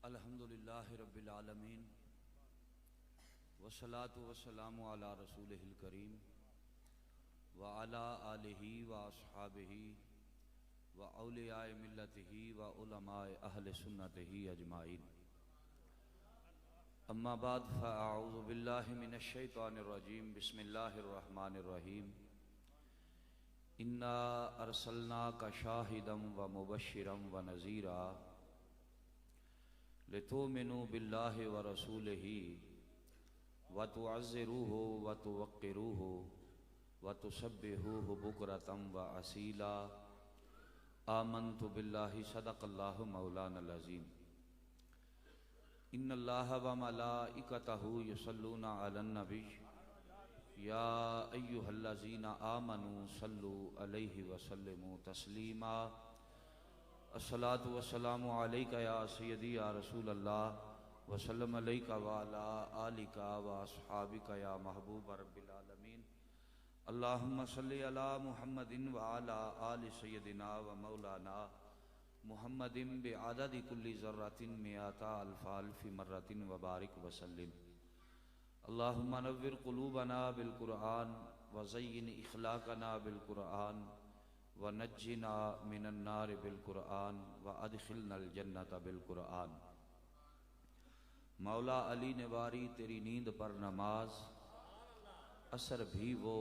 الحمدللہ رب العالمین والصلاة والسلام علی رسولہ الکریم وعلی آلہ واصحابہ واولیاء ملتہ وعلماء اہل سنتہ اجمعین. اما بعد فاعوذ باللہ من الشیطان الرجیم. بسم اللہ الرحمن الرحیم. انا ارسلناک شاہدا ومبشرا ونذیرا لتؤمنوا باللہ ورسولہ وتعزروہ وتوقروہ وتسبحوہ بکرۃ وأصیلا. آمنت باللہ صدق اللہ مولانا العظیم. ان اللہ وملائکتہ یصلون علی النبی یا ایہا الذین آمنوا صلوا علیہ وسلموا تسلیما. الصلاۃ والسلام علیک یا سیدی یا رسول اللہ وسلم علیک وعلی آلک واصحابک یا محبوب رب العالمین. اللہم صلی علی محمد وعلی آل سیدنا و مولانا محمد بعدد کل ذرۃ مئات الف الف مرۃ وبارک وسلم. اللہم نور قلوبنا بالقرآن وزین اخلاقنا بالقرآن ونجنا من النار بالقرآن وادخلنا الجنت بالقرآن. مولا علی نواری تیری نیند پر نماز اثر بھی وہ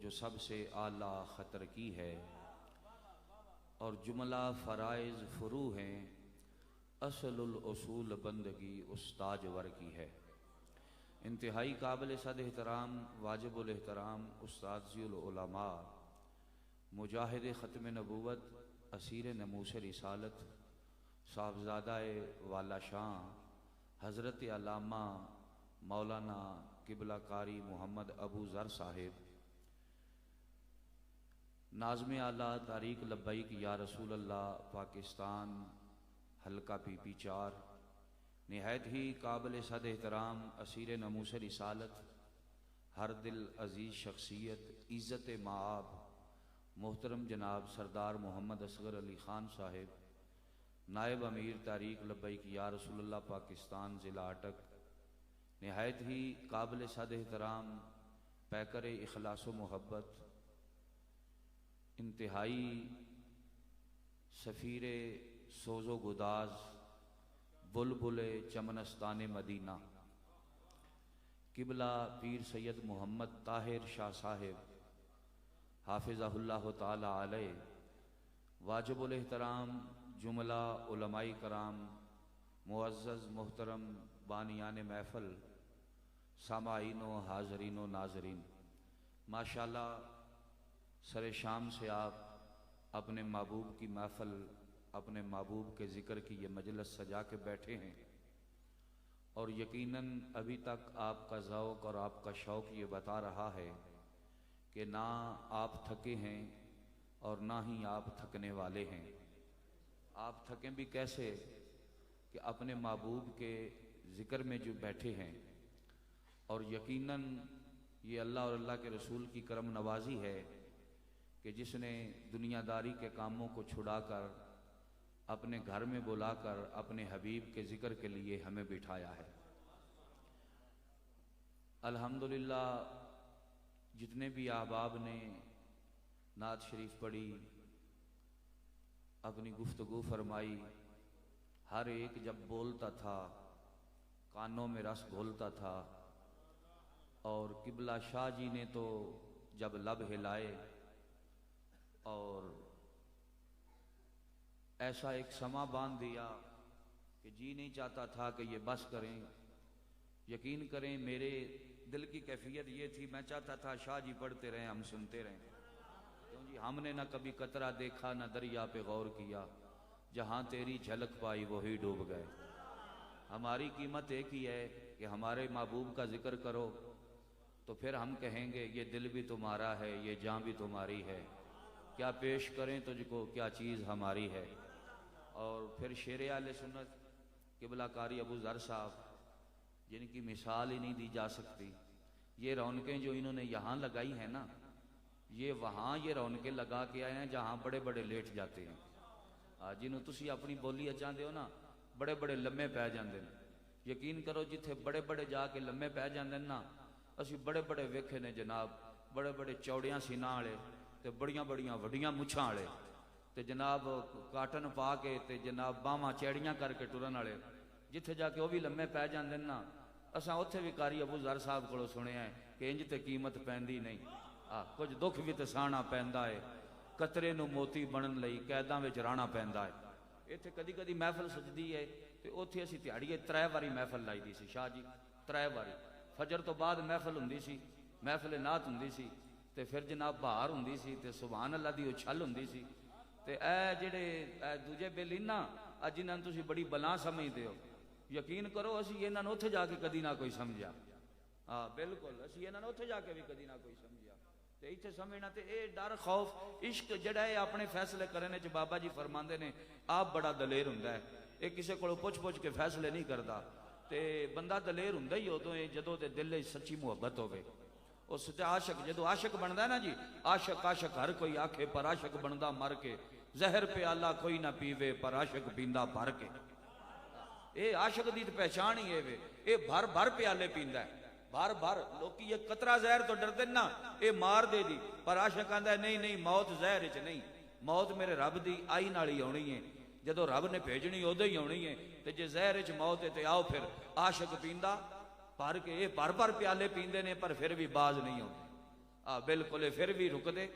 جو سب سے اعلیٰ خطر کی ہے اور جملہ فرائض فرو ہیں اصل الاصول بندگی استاج ور کی ہے. انتہائی قابل صد احترام واجب الاحترام استاد ذی العلماء مجاہد ختم نبوت اسیر نموس رسالت صاحبزادہ والا شاہ حضرت علامہ مولانا قبلہ کاری محمد ابو ذر صاحب ناظم اعلیٰ تاریخ لبیک یا رسول اللہ پاکستان حلقہ پی پی 4 نہایت ہی قابل صد احترام اسیر نموس رسالت ہر دل عزیز شخصیت عزت مآب محترم جناب سردار محمد اصغر علی خان صاحب نائب امیر تاریخ لبیک یا رسول اللہ پاکستان ضلع اٹک نہایت ہی قابل صد احترام پیکر اخلاص و محبت انتہائی سفیر سوز و گداز بلبل چمنستان مدینہ قبلہ پیر سید محمد طاہر شاہ صاحب حافظہ اللہ تعالی علیہ واجب الاحترام جملہ علماء کرام معزز محترم بانیان محفل سامعین و حاضرین و ناظرین. ماشاءاللہ سر شام سے آپ اپنے محبوب کی محفل اپنے محبوب کے ذکر کی یہ مجلس سجا کے بیٹھے ہیں اور یقیناً ابھی تک آپ کا ذوق اور آپ کا شوق یہ بتا رہا ہے کہ نہ آپ تھکے ہیں اور نہ ہی آپ تھکنے والے ہیں. آپ تھکیں بھی کیسے کہ اپنے محبوب کے ذکر میں جو بیٹھے ہیں اور یقیناً یہ اللہ اور اللہ کے رسول کی کرم نوازی ہے کہ جس نے دنیا داری کے کاموں کو چھڑا کر اپنے گھر میں بلا کر اپنے حبیب کے ذکر کے لیے ہمیں بٹھایا ہے. الحمدللہ جتنے بھی احباب نے نعت شریف پڑھی اپنی گفتگو فرمائی ہر ایک جب بولتا تھا کانوں میں رس گھولتا تھا اور قبلہ شاہ جی نے تو جب لب ہلائے اور ایسا ایک سما باندھ دیا کہ جی نہیں چاہتا تھا کہ یہ بس کریں. یقین کریں میرے دل کی کیفیت یہ تھی میں چاہتا تھا شاہ جی پڑھتے رہیں ہم سنتے رہیں کیوں جی ہم نے نہ کبھی قطرہ دیکھا نہ دریا پہ غور کیا جہاں تیری جھلک پائی وہی ڈوب گئے. ہماری قیمت ایک ہی ہے کہ ہمارے محبوب کا ذکر کرو تو پھر ہم کہیں گے یہ دل بھی تمہارا ہے یہ جان بھی تمہاری ہے کیا پیش کریں تجھ کو کیا چیز ہماری ہے. اور پھر شیر اہل سنت قبلہ کاری ابو ذر صاحب جن کی مثال ہی نہیں دی جا سکتی. یہ رونقیں جو انہوں نے یہاں لگائی ہیں نا یہ وہاں یہ رونقیں لگا کے آئے ہیں جہاں بڑے بڑے لیٹ جاتے ہیں، جنہوں تسی اپنی بولی چاہتے ہو نا بڑے بڑے لمے پی جاندے ہیں۔ یقین کرو جتھے بڑے بڑے جا کے لمے پی جاندے نا، اسی بڑے بڑے ویکھے نے جناب، بڑے بڑے چوڑیاں سینہ والے تے بڑیاں بڑیاں وڈیاں مچھاں والے تے جناب کاٹن پا کے تے جناب باواں چیڑیاں کر کے ٹرن والے، جتھے جا کے وہ بھی لمے پی جاندے نا، اساں اوتھے بھی قاری ابو ذر صاحب کولوں سنیا ہے کہ انج تے قیمت پیندی نہیں، کچھ دکھ بھی تے سانا پیندا ہے، قطرے نو موتی بنن لئی قیداں وچ رانا پیندا ہے۔ ایتھے کدی کدی محفل سجدی ہے تے اوتھے اسی تہاڑیے 3 واری محفل لائی دی سی شاہ جی، 3 واری فجر تو بعد محفل ہوندی سی، محفل نعت ہوندی سی تے پھر جناب بہار ہوندی سی تے سبحان اللہ دی اچھل ہوندی سی تے اے جڑے دوجے بیلی نا جنہاں تسی بڑی بلا سمجھدے ہو، یقین کرو اسی انہاں نوں اوتھے جا کے کدی نہ کوئی سمجھا، بالکل اسی انہاں نوں اوتھے جا کے بھی کدی نہ کوئی سمجھا تے ایتھے سمجھنا تے اے ڈر خوف عشق جڑا ہے اپنے فیصلے کرنے چ بابا جی فرماندے نے آپ بڑا دلیر ہوندا ہے، اے کسے کولوں پوچھ پوچھ کے فیصلے نہیں کردا تے بندہ دلیر ہوندا ہی ادوں ہے جدوں تے دل وچ سچی محبت ہوے۔ او سچا عاشق جدوں عاشق بندا ہے نا جی، عاشق ہر کوئی آکھے پر عاشق بندا مر کے، زہر پیالہ کوئی نہ پیوے پر عاشق پیندا بھر کے، اے عاشق دی پہچان ہی اے، اے بھر بھر پیالے پیندا ہے، بھر بھر لوکی یہ قطرہ زہر تو ڈردے نا اے مار دے دی، پر عاشق آندا ہے نہیں نہیں موت زہر وچ نہیں، موت میرے رب دی آئی نال ہی آنی ہے، جدو رب نے بھیجنی ادو ہی آنی ہے، تے جے زہر وچ موت ہے تے آؤ پھر عاشق پیندا بھر کے، اے بھر بھر پیالے پیندے نے پر پھر بھی باز نہیں ہوندے، بالکل پھر بھی رکدے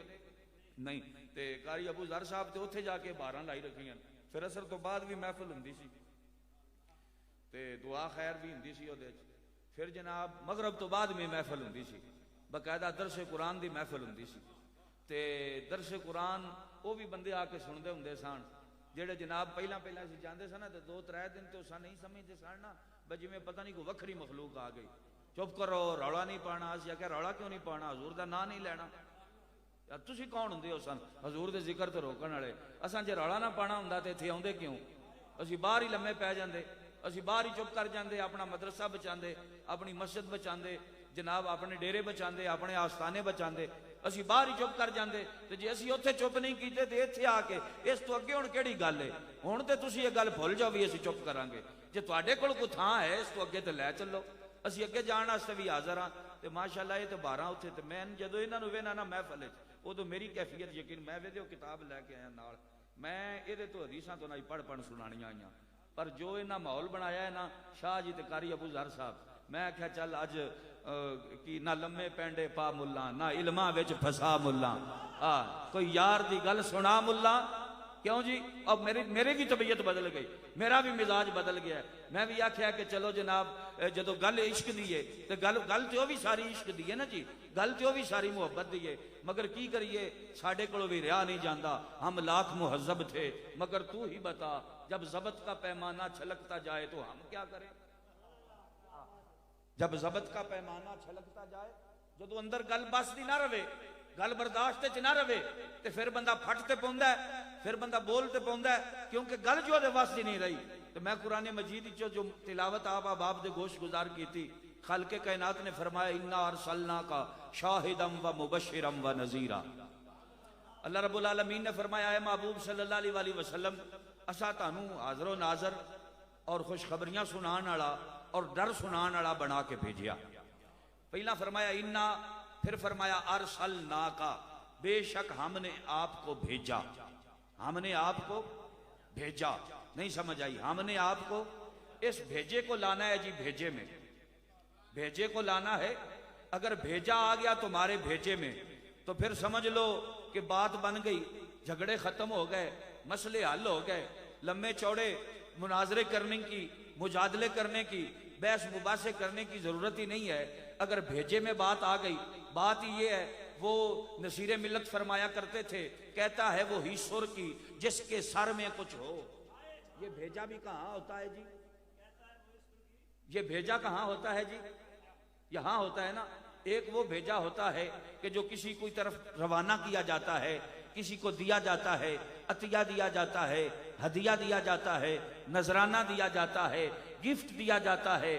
نہیں۔ تے قاری ابو ذر صاحب تے اوتھے جا کے باراں لائی رکھیاں، پھر اثر تو بعد بھی محفل ہوندی سی تے دعا خیر بھی ہوندی سی اودے وچ، پھر جناب مغرب تو بعد میں محفل ہوندی سی، باقاعدہ درس قرآن دی محفل ہوندی سی تے درس قرآن وہ بھی بندے آ کے سندے ہوندے سن جڑے جناب پہلا سی جاندے سن تے 2-3 دن تے اساں نہیں سمجھدے سن نا بس جویں پتہ نہیں کوئی وکھری مخلوق آ گئی، چپ کرو رولا نہیں پانا، اسی کہ رولا کیوں نہیں پانا، حضور دا نام نہیں لینا، تسی کون ہوندے ہو سن حضور دے ذکر تے روکن والے، اساں جے رولا نہ پانا ہوندا تے ایتھے آوندے کیوں، اسی باہر ہی لمے پے جاندے، اسی باہر ہی چپ کر جاندے، اپنا مدرسہ بچاندے، اپنی مسجد بچاندے، جناب اپنے ڈیرے بچاندے، اپنے آستانے بچاندے، اسی باہر ہی چپ کر جاندے، تے جے اسی اوتھے چپ نہیں کیتے تے ایتھے آ کے اس تو اگے ہن کیڑی گل ہے، ہن تے تسی یہ گل بھول جاؤ بھی اسی چپ کران گے، جے تواڈے کول کوئی تھاں ہے اس تو اگے تے لے چلو، اسی اگے جان واسطے بھی حاضر ہاں تے ماشاءاللہ یہ تے 12 اوتھے تے میں جدوں انہاں نوں وینا نا محفل وچ ادو میری کیفیت یقین میں ویدیو کتاب لے کے آیا نال، میں یہ تو حدیثاں تو نہ پڑھ سنانیاں آئیاں، پر جو انہاں ماحول بنایا ہے نا شاہ جی تے قاری ابو ذر صاحب، میں آکھیا چل اج کی نہ لمے پینڈے پا ملا نہ علماں وچ پھسا ملا، کوئی یار دی گل سنا ملا، کیوں جی اب میرے بھی طبیعت بدل گئی، میرا بھی مزاج بدل گیا ہے، میں بھی آکھیا کہ چلو جناب جدو گل عشق دی ہے تے گل تے وہ بھی ساری عشق دی ہے نا جی، گل تے وہ بھی ساری محبت دی ہے، مگر کی کریے ساڈے کولوں بھی رہا نہیں جاندا، ہم لاکھ مہذب تھے مگر تو ہی بتا جب ضبط کا پیمانہ چھلکتا جائے تو ہم کیا کریں، جب ضبط کا پیمانہ چھلکتا جائے، جدو اندر گل بس دی نہ رہے، گل برداشت چ نہ رہے تے پھر بندہ پھٹ تے پوندا ہے، پھر بندہ بول تے پوندا ہے، کیونکہ گل جو دے وس دی نہیں رہی۔ تو میں قرآن مجید جو تلاوت آپ دے گوش گزار کی تھی، خالق کائنات نے فرمایا انا ارسلناک شاہدا و مبشرا و نذیرا، اللہ رب العالمین نے فرمایا اے محبوب صلی اللہ علیہ وآلہ وسلم اسا تانوں حاضر و ناظر اور خوشخبریاں سنان والا اور ڈر سنان والا بنا کے بھیجیا، پہلا فرمایا انا، پھر فرمایا ارسلناک، بے شک ہم نے آپ کو بھیجا، ہم نے آپ کو بھیجا، نہیں سمجھ آئی، ہم نے آپ کو، اس بھیجے کو لانا ہے جی، بھیجے میں، بھیجے کو لانا ہے، اگر بھیجا آ گیا تمہارے بھیجے میں تو پھر سمجھ لو کہ بات بن گئی، جھگڑے ختم ہو گئے، مسئلے حل ہو گئے، لمبے چوڑے مناظرے کرنے کی، مجادلے کرنے کی، بحث مباحثے کرنے کی ضرورت ہی نہیں ہے، اگر بھیجے میں بات آ گئی، بات یہ ہے، وہ نصیر ملت فرمایا کرتے تھے، کہتا ہے وہ ہی سر کی جس کے سر میں کچھ ہو، یہ بھیجا بھی کہاں ہوتا ہے جی، یہ بھیجا کہاں ہوتا ہے جی، یہاں ہوتا ہے نا، ایک وہ بھیجا ہوتا ہے کہ جو کسی کوئی طرف روانہ کیا جاتا ہے، کسی کو دیا جاتا ہے، عطیہ دیا جاتا ہے، ہدیہ دیا جاتا ہے، نذرانہ دیا جاتا ہے، گفٹ دیا جاتا ہے،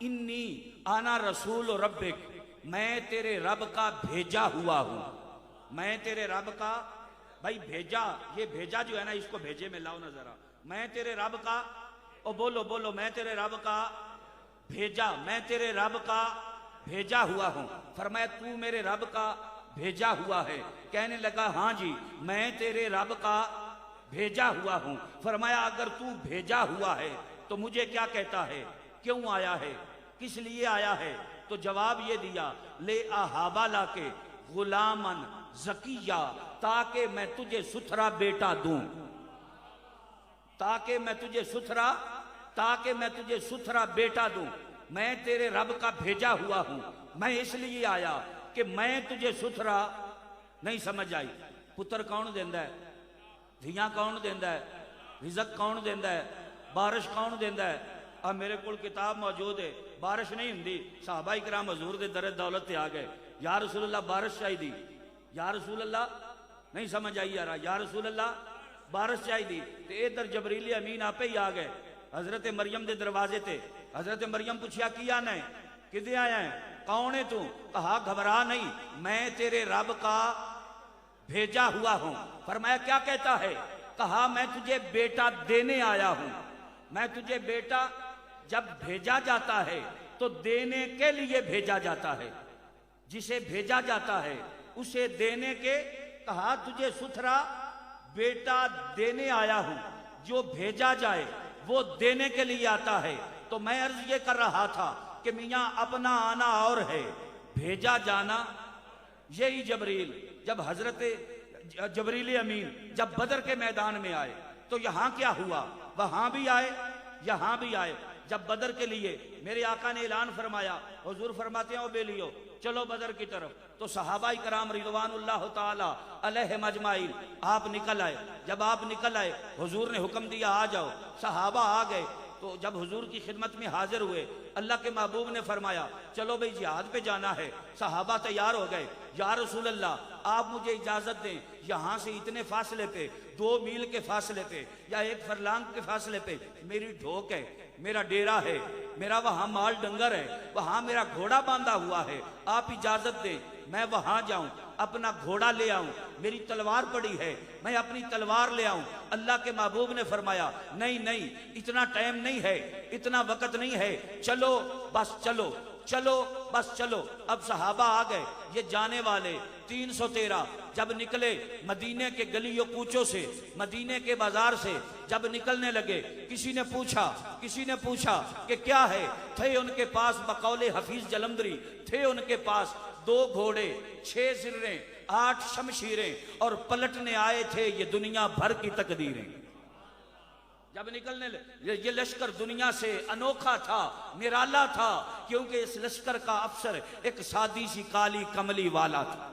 انی آنا رسول ربک، میں تیرے رب کا بھیجا ہوا ہوں، میں تیرے رب کا، بھائی بھیجا، یہ بھیجا جو ہے نا، اس کو بھیجے میں لاؤ نا ذرا، میں تیرے رب کا، او بولو بولو، میں تیرے رب کا بھیجا، میں تیرے رب کا بھیجا ہوا ہوں۔ فرمایا تو میرے رب کا بھیجا ہوا ہے؟ کہنے لگا ہاں جی میں تیرے رب کا بھیجا ہوا ہوں۔ فرمایا اگر تو بھیجا ہوا ہے تو مجھے کیا کہتا ہے، کیوں آیا ہے، کس لیے آیا ہے؟ تو جواب یہ دیا، لے احابہ لا کے غلامن زکیہ، تاکہ میں تجھے ستھرا بیٹا دوں، تاکہ میں تجھے ستھرا بیٹا دوں۔ میں تیرے رب کا بھیجا ہوا ہوں، میں اس لیے آیا کہ میں تجھے ستھرا، نہیں سمجھ آئی؟ پتر کون دیندا ہے، دھیاں کون دیندا ہے، رزق کون دیندا ہے، بارش کون دیندا ہے؟ اب میرے کول کتاب موجود ہے، بارش نہیں ہندی، صحابہ کرام حضور دے در دولت تے آ گئے، یا رسول اللہ بارش چاہی دی، یا رسول اللہ، نہیں سمجھ آئی یارا، یا رسول اللہ بارش چاہی دی، تے ادھر جبریل امین آپ ہی آ گئے حضرت مریم دے دروازے تے۔ حضرت مریم پوچھیا کی آنا ہے، کدے آیا ہے، کون ہے تو؟ کہا گھبرا نہیں، میں تیرے رب کا بھیجا ہوا ہوں۔ فرمایا کیا کہتا ہے؟ کہا میں تجھے بیٹا دینے آیا ہوں۔ میں تجھے بیٹا، جب بھیجا جاتا ہے تو دینے کے لیے بھیجا جاتا ہے، جسے بھیجا جاتا ہے اسے دینے کے، کہا تجھے ستھرا بیٹا دینے آیا ہوں۔ جو بھیجا جائے وہ دینے کے لیے آتا ہے۔ تو میں عرض یہ کر رہا تھا کہ میاں اپنا آنا اور ہے، بھیجا جانا یہی جبریل، جب حضرت جبریل امین جب بدر کے میدان میں آئے تو یہاں کیا ہوا، وہاں بھی آئے یہاں بھی آئے۔ جب بدر کے لیے میرے آقا نے اعلان فرمایا، حضور فرماتے ہیں او بیلیو چلو بدر کی طرف، تو صحابہ کرام رضوان اللہ تعالی علیہم اجمعین آپ نکل آئے۔ جب آپ نکل آئے حضور نے حکم دیا آ جاؤ، صحابہ آ گئے۔ تو جب حضور کی خدمت میں حاضر ہوئے، اللہ کے محبوب نے فرمایا چلو بھئی جہاد پہ جانا ہے۔ صحابہ تیار ہو گئے، یا رسول اللہ آپ مجھے اجازت دیں، یہاں سے اتنے فاصلے پہ، 2 میل کے فاصلے پہ یا 1 فرلانگ کے فاصلے پہ میری ڈھوک ہے، میرا ڈیرا ہے، میرا وہاں مال ڈنگر ہے، وہاں میرا گھوڑا باندھا ہوا ہے، آپ اجازت دیں میں وہاں جاؤں، اپنا گھوڑا لے آؤں، میری تلوار پڑی ہے میں اپنی تلوار لے آؤں۔ اللہ کے محبوب نے فرمایا نہیں نہیں، اتنا ٹائم نہیں ہے، اتنا وقت نہیں ہے، چلو بس چلو چلو بس چلو۔ اب صحابہ آ گئے، یہ جانے والے 313 جب نکلے مدینے کے گلیوں کوچوں سے، مدینے کے بازار سے جب نکلنے لگے، کسی نے پوچھا کہ کیا ہے؟ تھے ان کے پاس بقول حفیظ جلندری، تھے ان کے پاس 2 گھوڑے، 6 زریں، 8 شمشیریں، اور پلٹنے آئے تھے یہ دنیا بھر کی تقدیریں۔ جب نکلنے لگے یہ لشکر دنیا سے انوکھا تھا، نرالا تھا، کیونکہ اس لشکر کا افسر ایک سادی سی کالی کملی والا تھا۔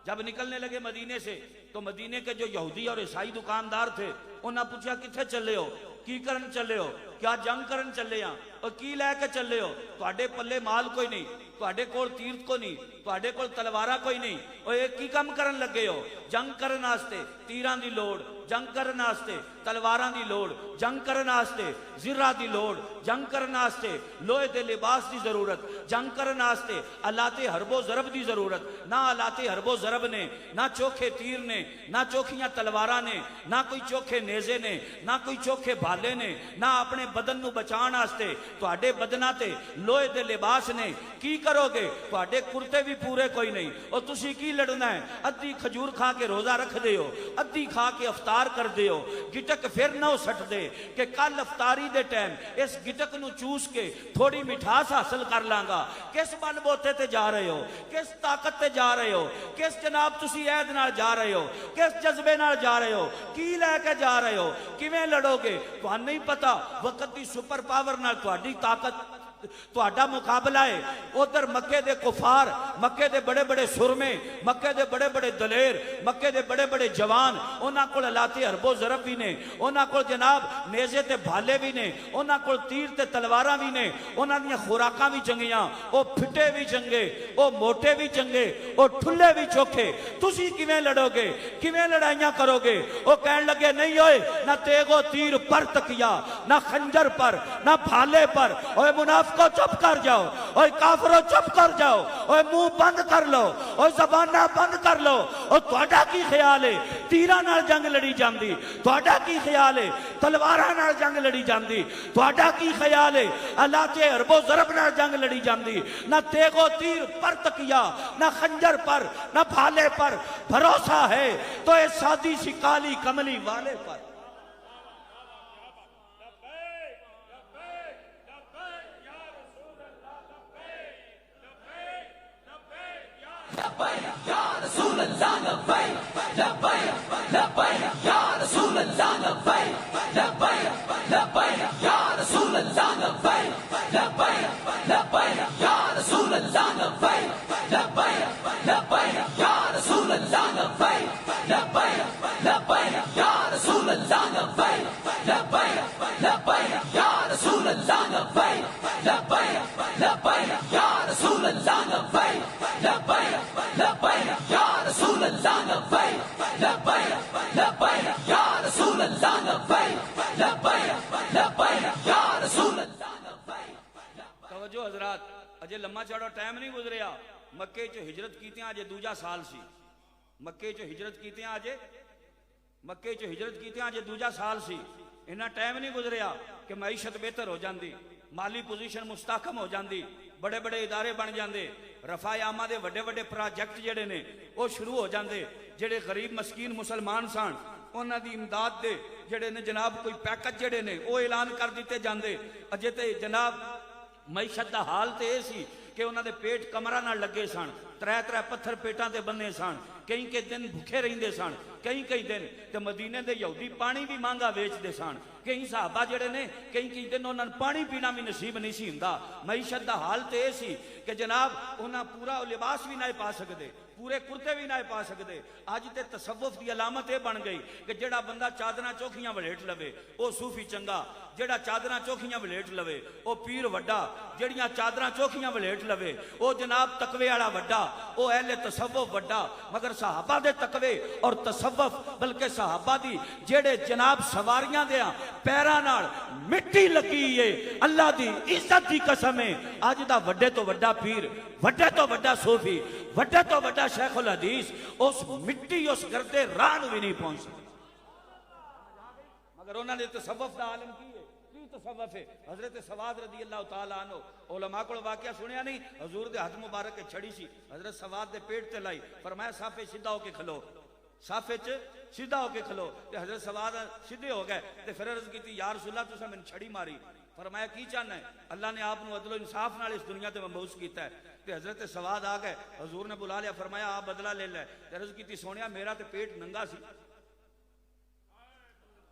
جب نکلنے لگے مدینے سے تو مدینے کے جو یہودی اور عیسائی دکاندار تھے انہاں پوچھا کتھے چلے ہو، کی کرن چلے ہو، کیا جنگ کرن چلے ہاں، اور کی لے کے چلے ہو؟ تواڈے پلے مال کوئی نہیں، تواڈے کول تیرت کو نہیں، تواڈے کول تلوارا کوئی نہیں، اور ایک کی کم کرن لگے ہو؟ جنگ کرن واسطے تیراں دی لوڑ، جنگ کرن واسطے تلواراں دی لوڑ، جنگ کرن واسطے زرہ دی لوڑ، جنگ کرن واسطے لوہے دے لباس دی ضرورت، جنگ کرن واسطے آلات حرب و ضرب دی ضرورت۔ نہ آلات حرب و ضرب نے، نہ چوکھے تیر نے، نہ چوکھیاں تلواراں نے، نہ کوئی چوکھے نیزے نے، نہ کوئی چوکھے بھالے نے، نہ اپنے بدن نو بچان واسطے تواڈے بدناں تے لوہے دے لباس نے۔ کی کرو گے؟ تواڈے کرتے بھی پورے کوئی نہیں، اور تسی کی لڑنا ہے؟ ادھی کھجور کھا کے روزہ رکھ دے ہو، ادھی کھا کے افطار کر دے ہو، گٹک پھر نہ سٹ دے کہ کل افطاری دے ٹائم اس گٹک نو چوس کے تھوڑی مٹھاس حاصل کر لانگا۔ کس بل بوتے تے جا رہے ہو، کس طاقت تے جا رہے ہو، کس جناب تسی عہد نال جا رہے ہو، کس جذبے نال جا رہے ہو، کی لے کے جا رہے ہو، کیویں لڑو گے؟ تہانوں نہیں پتا وقت دی سپر پاور نال تہاڈی طاقت تہاڈا مقابلہ ہے۔ ادھر مکے دے کفار، مکے دے بڑے بڑے سرمے، مکے دے بڑے بڑے دلیر، مکے دے بڑے بڑے جوان، انہاں کول آلات حرب و ضرب بھی نے، انہاں کول جناب نیزے تے بھالے بھی نے، انہاں کول تیر تے تلواراں بھی نے، انہاں دیاں خوراکاں بھی چنگیاں، او پھٹے بھی چنگے، او موٹے بھی چنگے، او ٹھلے بھی چوکھے۔ تسی کیویں لڑو گے؟ کیویں لڑائیاں کرو گے؟ او کہن لگے نہیں ہوئے، نہ تیغ و تیر پر تکیا، نہ خنجر پر، نہ بھالے پر، اوے منافق منافقو چپ کر جاؤ، اوے کافرو چپ کر جاؤ، اوے منہ بند کر لو، اوے زبانہ بند کر لو۔ او تہاڈا کی خیال ہے تیراں نال جنگ لڑی جاندی؟ تہاڈا کی خیال ہے تلواراں نال جنگ لڑی جاندی؟ تہاڈا کی خیال ہے اللہ تے حرب و ضرب نال جنگ لڑی جاندی؟ نہ تیغ و تیر پر تکیا، نہ خنجر پر، نہ بھالے پر بھروسہ ہے تو اس سادی سی کالی کملی والے پر۔ توجہ حضرات، اجے لمحہ چڑھو ٹائم نہیں گزریا، مکے چو ہجرت کیتے ہیں آجے دوجا سال سی، مکے چو ہجرت کیتے ہیں آجے، مکے چو ہجرت کیتے ہیں آجے دوجا سال سی، انہاں ٹائم نہیں گزریا کہ معیشت بہتر ہو جاندی، مالی پوزیشن مستحکم ہو جاندی، بڑے بڑے ادارے بن جاندے، رفاع عامہ دے وڈے وڈے پروجیکٹ جڑے نے وہ شروع ہو جاندے، جڑے غریب مسکین مسلمان سان انہاں دی امداد دے جڑے نے جناب کوئی پیکج جڑے نے وہ اعلان کر دیتے جاندے۔ اجے تے جناب معیشت دا حال تے اے سی کہ انہاں دے پیٹ کمرہ نہ لگے سن، ترے ترے پتھر پیٹاں تے بننے سن، کئی کئی دن بھوکے رہندے سن، کئی کئی دن تے مدینے دے یہودی پانی بھی مانگا ویچ دے سن، کئی صحابہ جڑے نے کئی کئی دن انہاں پانی پینا بھی نصیب نہیں سی ہوندا۔ معیشت دا حال تے اے سی کہ جناب انہاں پورا لباس بھی نہ پا سکدے، پورے کرتے بھی نہ پا سکدے۔ اج تے تصوف دی علامت یہ بن گئی کہ جڑا بندہ چادراں چوکھیاں ولیٹ لوے او صوفی چنگا، جڑا چادراں چوکھیاں ولیٹ لوے او پیر وڈا، جڑیاں چادراں چوکھیاں ولیٹ لوے او جناب تقوی والا وڈا، او اہل تصوف وڈا۔ مگر صحابہ دے تقوی اور تصوف بلکہ صحابہ دی جڑے جناب سواریاں دیاں پیراں نال مٹی لگی ہے، اللہ دی عزت دی قسم ہے اج دا وڈے تو وڈا پیر، وڈے تو وڈا صوفی، وڈے تو وڈا شیخ الحدیث اس مٹی اس گردے راہ نو بھی نہیں پہنچ سکتا۔ مگر انہوں نے تصوف دا عالم کی ہے، کی تصوف ہے؟ حضرت سواد رضی اللہ تعالیٰ عنہ علماء کو واقعہ سنیا نہیں، حضور دے ہاتھ مبارک چھڑی سی، حضرت سواد دے پیٹ تے لائی، فرمایا صافے سیدھا ہو کے کھلو، صافے سیدھا ہو کے کھلو، تے حضرت سواد سیدھے ہو گئے، تے پھر عرض کی تھی یا رسول اللہ تساں میں چھڑی ماری، فرمایا کی چاہنا ہے؟ اللہ نے آپ نو عدل و انصاف نال اس دنیا تے مبعوث کیتا ہے۔ تے حضرت سواد آ گئے، حضور نے بلا لیا، فرمایا آپ بدلہ لے لے، تے عرض کی تھی سونیا میرا تے پیٹ ننگا سی،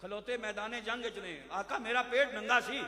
کھلوتے میدان جنگ چنے، آقا میرا پیٹ ننگا سی،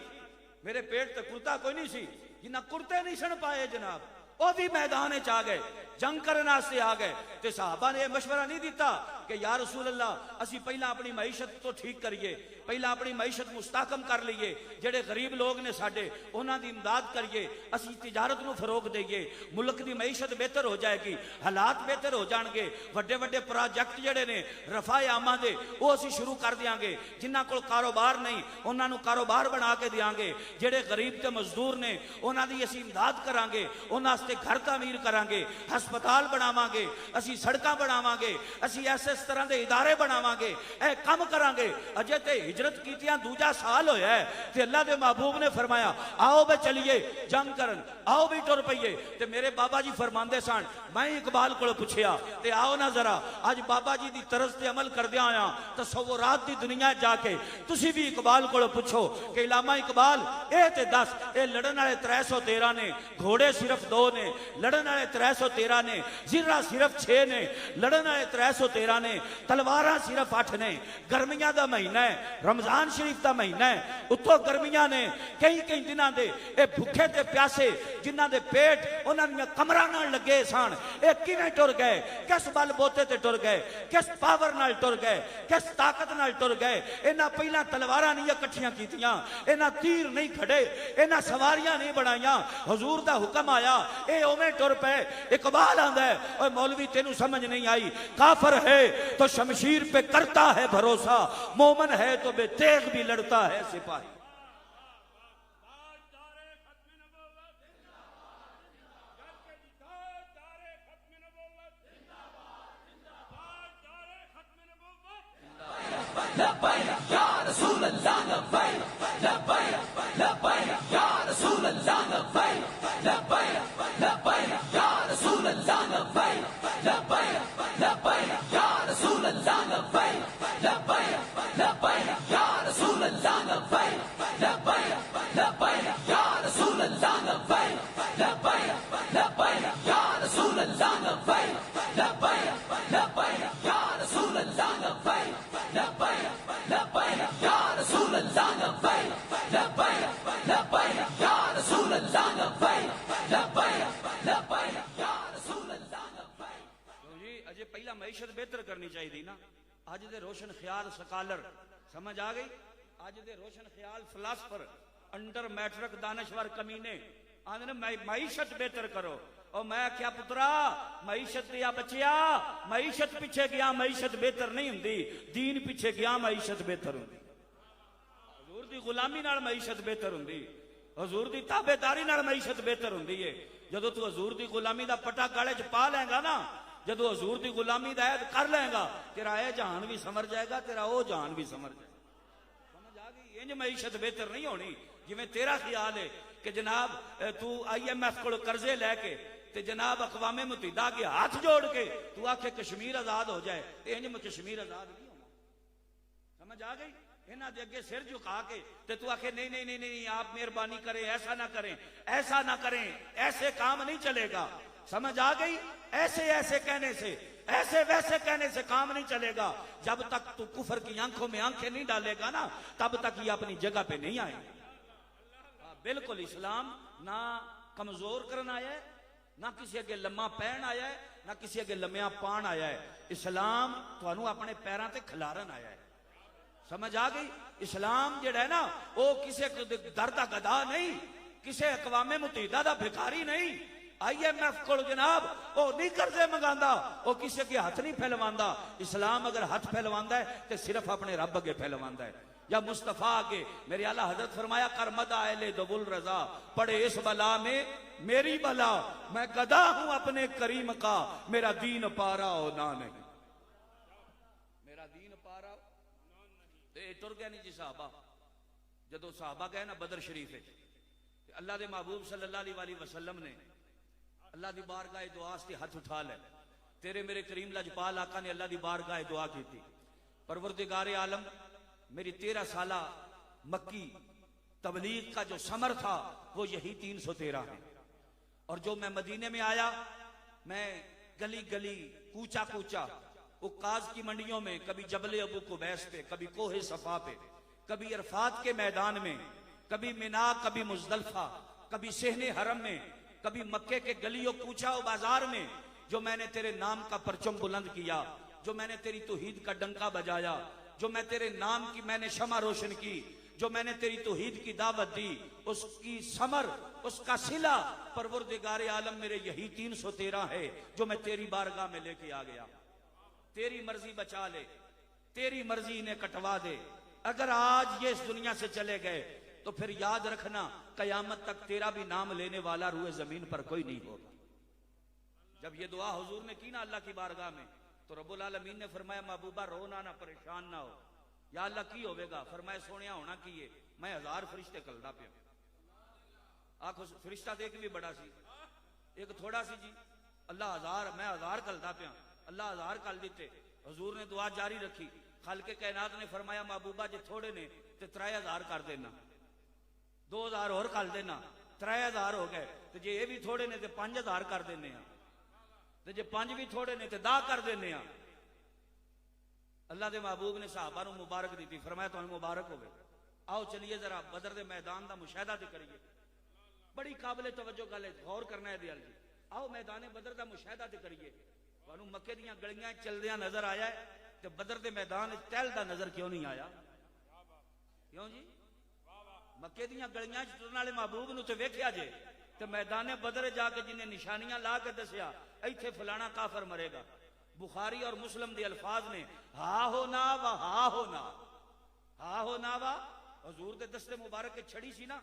میرے پیٹ تے کرتا کوئی نہیں سی، جنہ کرتے نہیں سن پائے جناب وہ بھی میدان چاہ گئے، جنگ کرنا سے آ گئے۔ تے صحابہ نے مشورہ نہیں دیتا کہ یا رسول اللہ اسی پہلا اپنی معیشت تو ٹھیک کریے، پہلا اپنی معیشت مستحکم کر لیے، جڑے غریب لوگ نے ساڈے انہاں دی امداد کریے، اسی تجارت نو فروغ دئیے، ملک دی معیشت بہتر ہو جائے گی، حالات بہتر ہو جان گے، وڈے وڈے پروجیکٹ جڑے نے رفاع عامہ دے وہ اسی شروع کر دیاں گے، جنہاں کول کاروبار نہیں انہاں نو کاروبار بنا کے دیاں گے، جڑے غریب تے مزدور نے انہاں دی اسی امداد کران گے، انہاں واسطے گھر تعمیر کران گے، ہسپتال بناواں گے، اسی سڑکاں بناواں گے، اسی ایسے اس طرح دے ادارے بناواں گے، اے کم کران گے۔ اجے تے ہجرت کیتیاں دوجا سال ہویا ہے تے اللہ دے محبوب نے فرمایا آؤ بے چلیے جنگ کرن، آؤ بھی ٹر پئیے۔ تے میرے بابا جی فرماندے سن، میں اقبال کو پوچھیا تے آؤ نہ ذرا اج بابا جی دی طرز تے عمل کردیا آیا تصورات دی دنیا جا کے تسی بھی اقبال کو پوچھو کہ علامہ اقبال اے تے دس اے لڑن والے 313 نے، گھوڑے صرف 2 نے، لڑن والے 313 نے، زرہ صرف 6 نے، لڑن والے 313 نے، تلواراں صرف 8 نے، گرمیاں دا مہینہ ہے، رمضان شریف دا مہینہ ہے، اتوں گرمیاں نے کئی کئی دنوں دے اے بھوکے تے پیاسے جنہاں دے پیٹ انہاں دیاں کمراں نال لگے سن، اے کیویں ٹر گئے، کس بل بوتے تے ٹر گئے، کس پاور نال ٹر گئے، کس طاقت نال ٹر گئے۔ انہاں پہلا تلواراں نہیں اکٹھیاں کیتیاں، انہاں تیر نہیں کھڑے، انہاں سواریاں نہیں بنائیاں، حضور دا حکم آیا اے اوویں ٹر پے۔ اقبال آندا ہے اوے مولوی تینوں سمجھ نہیں آئی، کافر ہے تو شمشیر پہ کرتا ہے بھروسہ، مومن ہے تو بے تیغ بھی لڑتا ہے سپاہی۔ لبیک یا رسول اللہ لبیک لبیک لبیک یا رسول اللہ لبیک لبیک لبیک یا رسول اللہ لبیک لبیک لبیک یا رسول اللہ لبیک لبیک لبیک یا رسول اللہ لبیک لبیک لبیک یا رسول اللہ لبیک لبیک لبیک یا رسول اللہ لبیک لبیک لبیک یا رسول اللہ لبیک لبیک لبیک یا رسول اللہ لبیک لبیک لبیک یا رسول اللہ لبیک لبیک لبیک یا رسول اللہ لبیک. جی اجے پہلا معیشت بہتر کرنی چاہیے تھی نا. اج دے روشن خیال سکالر سمجھ آ گئی. اج دے روشن خیال فلاسفر انڈر میٹرک دانشور کمینے آندے معیشت بہتر کرو. اور میں کیا پترا معیشت دیا بچیا معیشت پیچھے گیا معیشت بہتر نہیں ہوندی. دین پیچھے گیا معیشت بہتر ہوندی. حضور دی غلامی نال معیشت بہتر ہوندی. حضور دی تابعداری نال معیشت بہتر ہوندی ہے. جدو تو حضور دی غلامی دا پٹا گالے چ پا لیں گا نا جدو حضور دی غلامی دا عہد کر لیں گا تیرا اے جہان بھی سمر جائے گا تیرا او جہان بھی سمر جائے گا. سمجھ آ گئی. انج معیشت بہتر نہیں ہونی جویں تیرا خیال ہے کہ جناب تو IMF کو قرضے لے کے تے جناب اقوام متحدہ کے ہاتھ جوڑ کے تو آکھے کشمیر آزاد ہو جائے. انج میں کشمیر آزاد نہیں ہونا. سمجھ آ گئی. انہاں دے اگے سر جھکا کے تے تو آکھے نہیں نہیں نہیں نہیں آپ مہربانی کریں ایسا نہ کریں ایسا نہ کریں ایسے کام نہیں چلے گا. سمجھ آ گئی. ایسے ایسے کہنے سے ایسے ویسے کہنے سے کام نہیں چلے گا. جب تک تو کفر کی آنکھوں میں آنکھیں نہیں ڈالے گا نا تب تک یہ اپنی جگہ پہ نہیں آئے. بالکل اسلام نہ کمزور کرنا آیا ہے نہ کسی اگے لمحہ پہن آیا ہے نہ کسی اگے لمحہ پان آیا ہے. اسلام تو اپنے پیراں تے کھلارن آیا ہے. سمجھ آ گئی. اسلام جڑا ہے نا وہ کسی در دا گدا نہیں کسی اقوام متحدہ دا بھکاری نہیں. IMF کو جناب وہ نہیں قرضے منگاندا وہ کسی کے ہاتھ نہیں پھیلواندا. اسلام اگر ہاتھ پھیلواندا ہے تو صرف اپنے رب اگے پھیلواندا ہے یا مصطفیٰ کے. میرے اعلیٰ حضرت فرمایا کر مدہ اہل دبل رضا پڑے اس بلا میں میری بلا میں گدا ہوں اپنے کریم کا میرا دین پارا ہونا نہیں. میرا دین پارا تے ٹر گیا نہیں جی صحابہ. جدو صحابہ گئے نا بدر شریف اللہ دے محبوب صلی اللہ علیہ وآلہ وسلم نے اللہ دی بارگاہ دعا سے ہاتھ اٹھا لے. تیرے میرے کریم لجپال آقا نے اللہ دی بارگاہ دعا کی تھی پروردگار عالم میری 13 سالہ مکی تبلیغ کا جو ثمر تھا وہ یہی 313 ہے. اور جو میں مدینے میں آیا میں گلی گلی کوچا کوچا عکاظ کی منڈیوں میں کبھی جبل ابو قبیس پہ کبھی کوہ صفا پہ کبھی عرفات کے میدان میں کبھی منا کبھی مزدلفہ کبھی صحن حرم میں کبھی مکے کے گلیوں کوچا و بازار میں جو میں نے تیرے نام کا پرچم بلند کیا جو میں نے تیری توحید کا ڈنکا بجایا جو میں تیرے نام کی میں نے شمع روشن کی جو میں نے تیری توحید کی دعوت دی اس کی ثمر اس کا صلہ پروردگار عالم میرے یہی 313 ہے جو میں تیری بارگاہ میں لے کے آ گیا. تیری مرضی بچا لے تیری مرضی انہیں کٹوا دے. اگر آج یہ اس دنیا سے چلے گئے تو پھر یاد رکھنا قیامت تک تیرا بھی نام لینے والا روئے زمین پر کوئی نہیں ہوگا. جب یہ دعا حضور نے کی نا اللہ کی بارگاہ میں تو رب العالمین نے فرمایا محبوبہ رونا نہ پریشان نہ ہو. یا اللہ کی ہوئے گا؟ فرمایا سونیا ہونا کیے میں 1000 فرشتے کلدا پیا. آنکھو فرشتہ دیکھ بھی بڑا سی ایک تھوڑا سی جی اللہ 1000 میں 1000 کلدا پیا. اللہ 1000 کل دیتے. حضور نے دعا جاری رکھی. خالق کائنات نے فرمایا محبوبہ جے تھوڑے نے تے 3000 کر دینا 2000 اور کل دینا 3000 ہو گئے. تے جے یہ بھی تھوڑے نے تے 5000 کر دینے ہیں تے جے 5 بھی تھوڑے نے تے 10 کر دینے ہیں. اللہ دے محبوب نے صحابہ نو مبارک دیتی. فرمایا تمہیں مبارک ہوگے. آؤ چلیے ذرا بدر دے میدان دا مشاہدہ تے کریے. بڑی قابل توجہ گل ہے غور کرنا ہے دیال جی. آؤ میدان بدر دا مشاہدہ تے کریے. تمہیں مکے دیاں گلیاں چلدیاں نظر آیا ہے تے بدر دے میدان ٹہل دا نظر کیوں نہیں آیا؟ کیوں جی؟ مکے دیاں گلیاں ٹرن والے محبوب نو تے ویکھیا جے تے میدان بدر جا کے جنہیں نشانیاں لا کے دسیا ایتھے فلانا کافر مرے گا. بخاری اور مسلم دے الفاظ نے ہا ہونا و ہا ہونا ہا ہونا و حضور دے دست مبارک کے چھڑی سی نا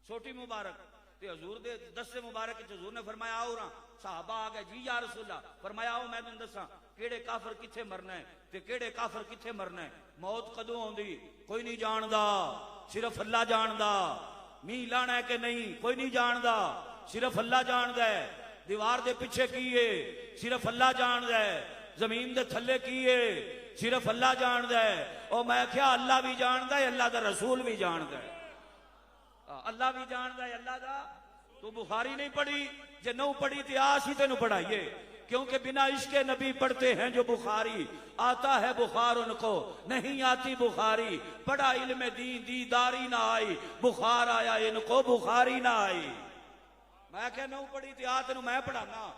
چھوٹی مبارک تے حضور دے دست مبارک کے حضور نے فرمایا آؤ راں. صحابہ آ گئے جی یا رسول اللہ. فرمایا آؤ میں تم دساں کیڑے کافر کتھے مرنا ہے تے کیڑے کافر کتھے مرنا ہے. موت کدوں آندی کوئی نہیں جاندا، صرف اللہ جاندا۔ می لانا ہے کہ نہیں کوئی نہیں جاندا، صرف اللہ جاندا ہے۔ دیوار دے پیچھے کیے صرف اللہ جاندا ہے، زمین دے تھلے کیے صرف اللہ جاندا ہے۔ اور میں کیا اللہ بھی جاندا ہے، اللہ دا رسول بھی جاندا ہے، اللہ بھی جاندا ہے اللہ دا۔ تو بخاری نہیں پڑھی، جے نو پڑھی تے آس ہی تینوں پڑھائیے، کیونکہ بنا عشق نبی پڑھتے ہیں جو بخاری، آتا ہے بخار ان کو نہیں آتی بخاری۔ پڑھا علم دین دیداری نہ آئی، بخار آیا ان کو بخاری نہ آئی۔ میں کہ نو پڑھی تے آ تینوں میں پڑھانا،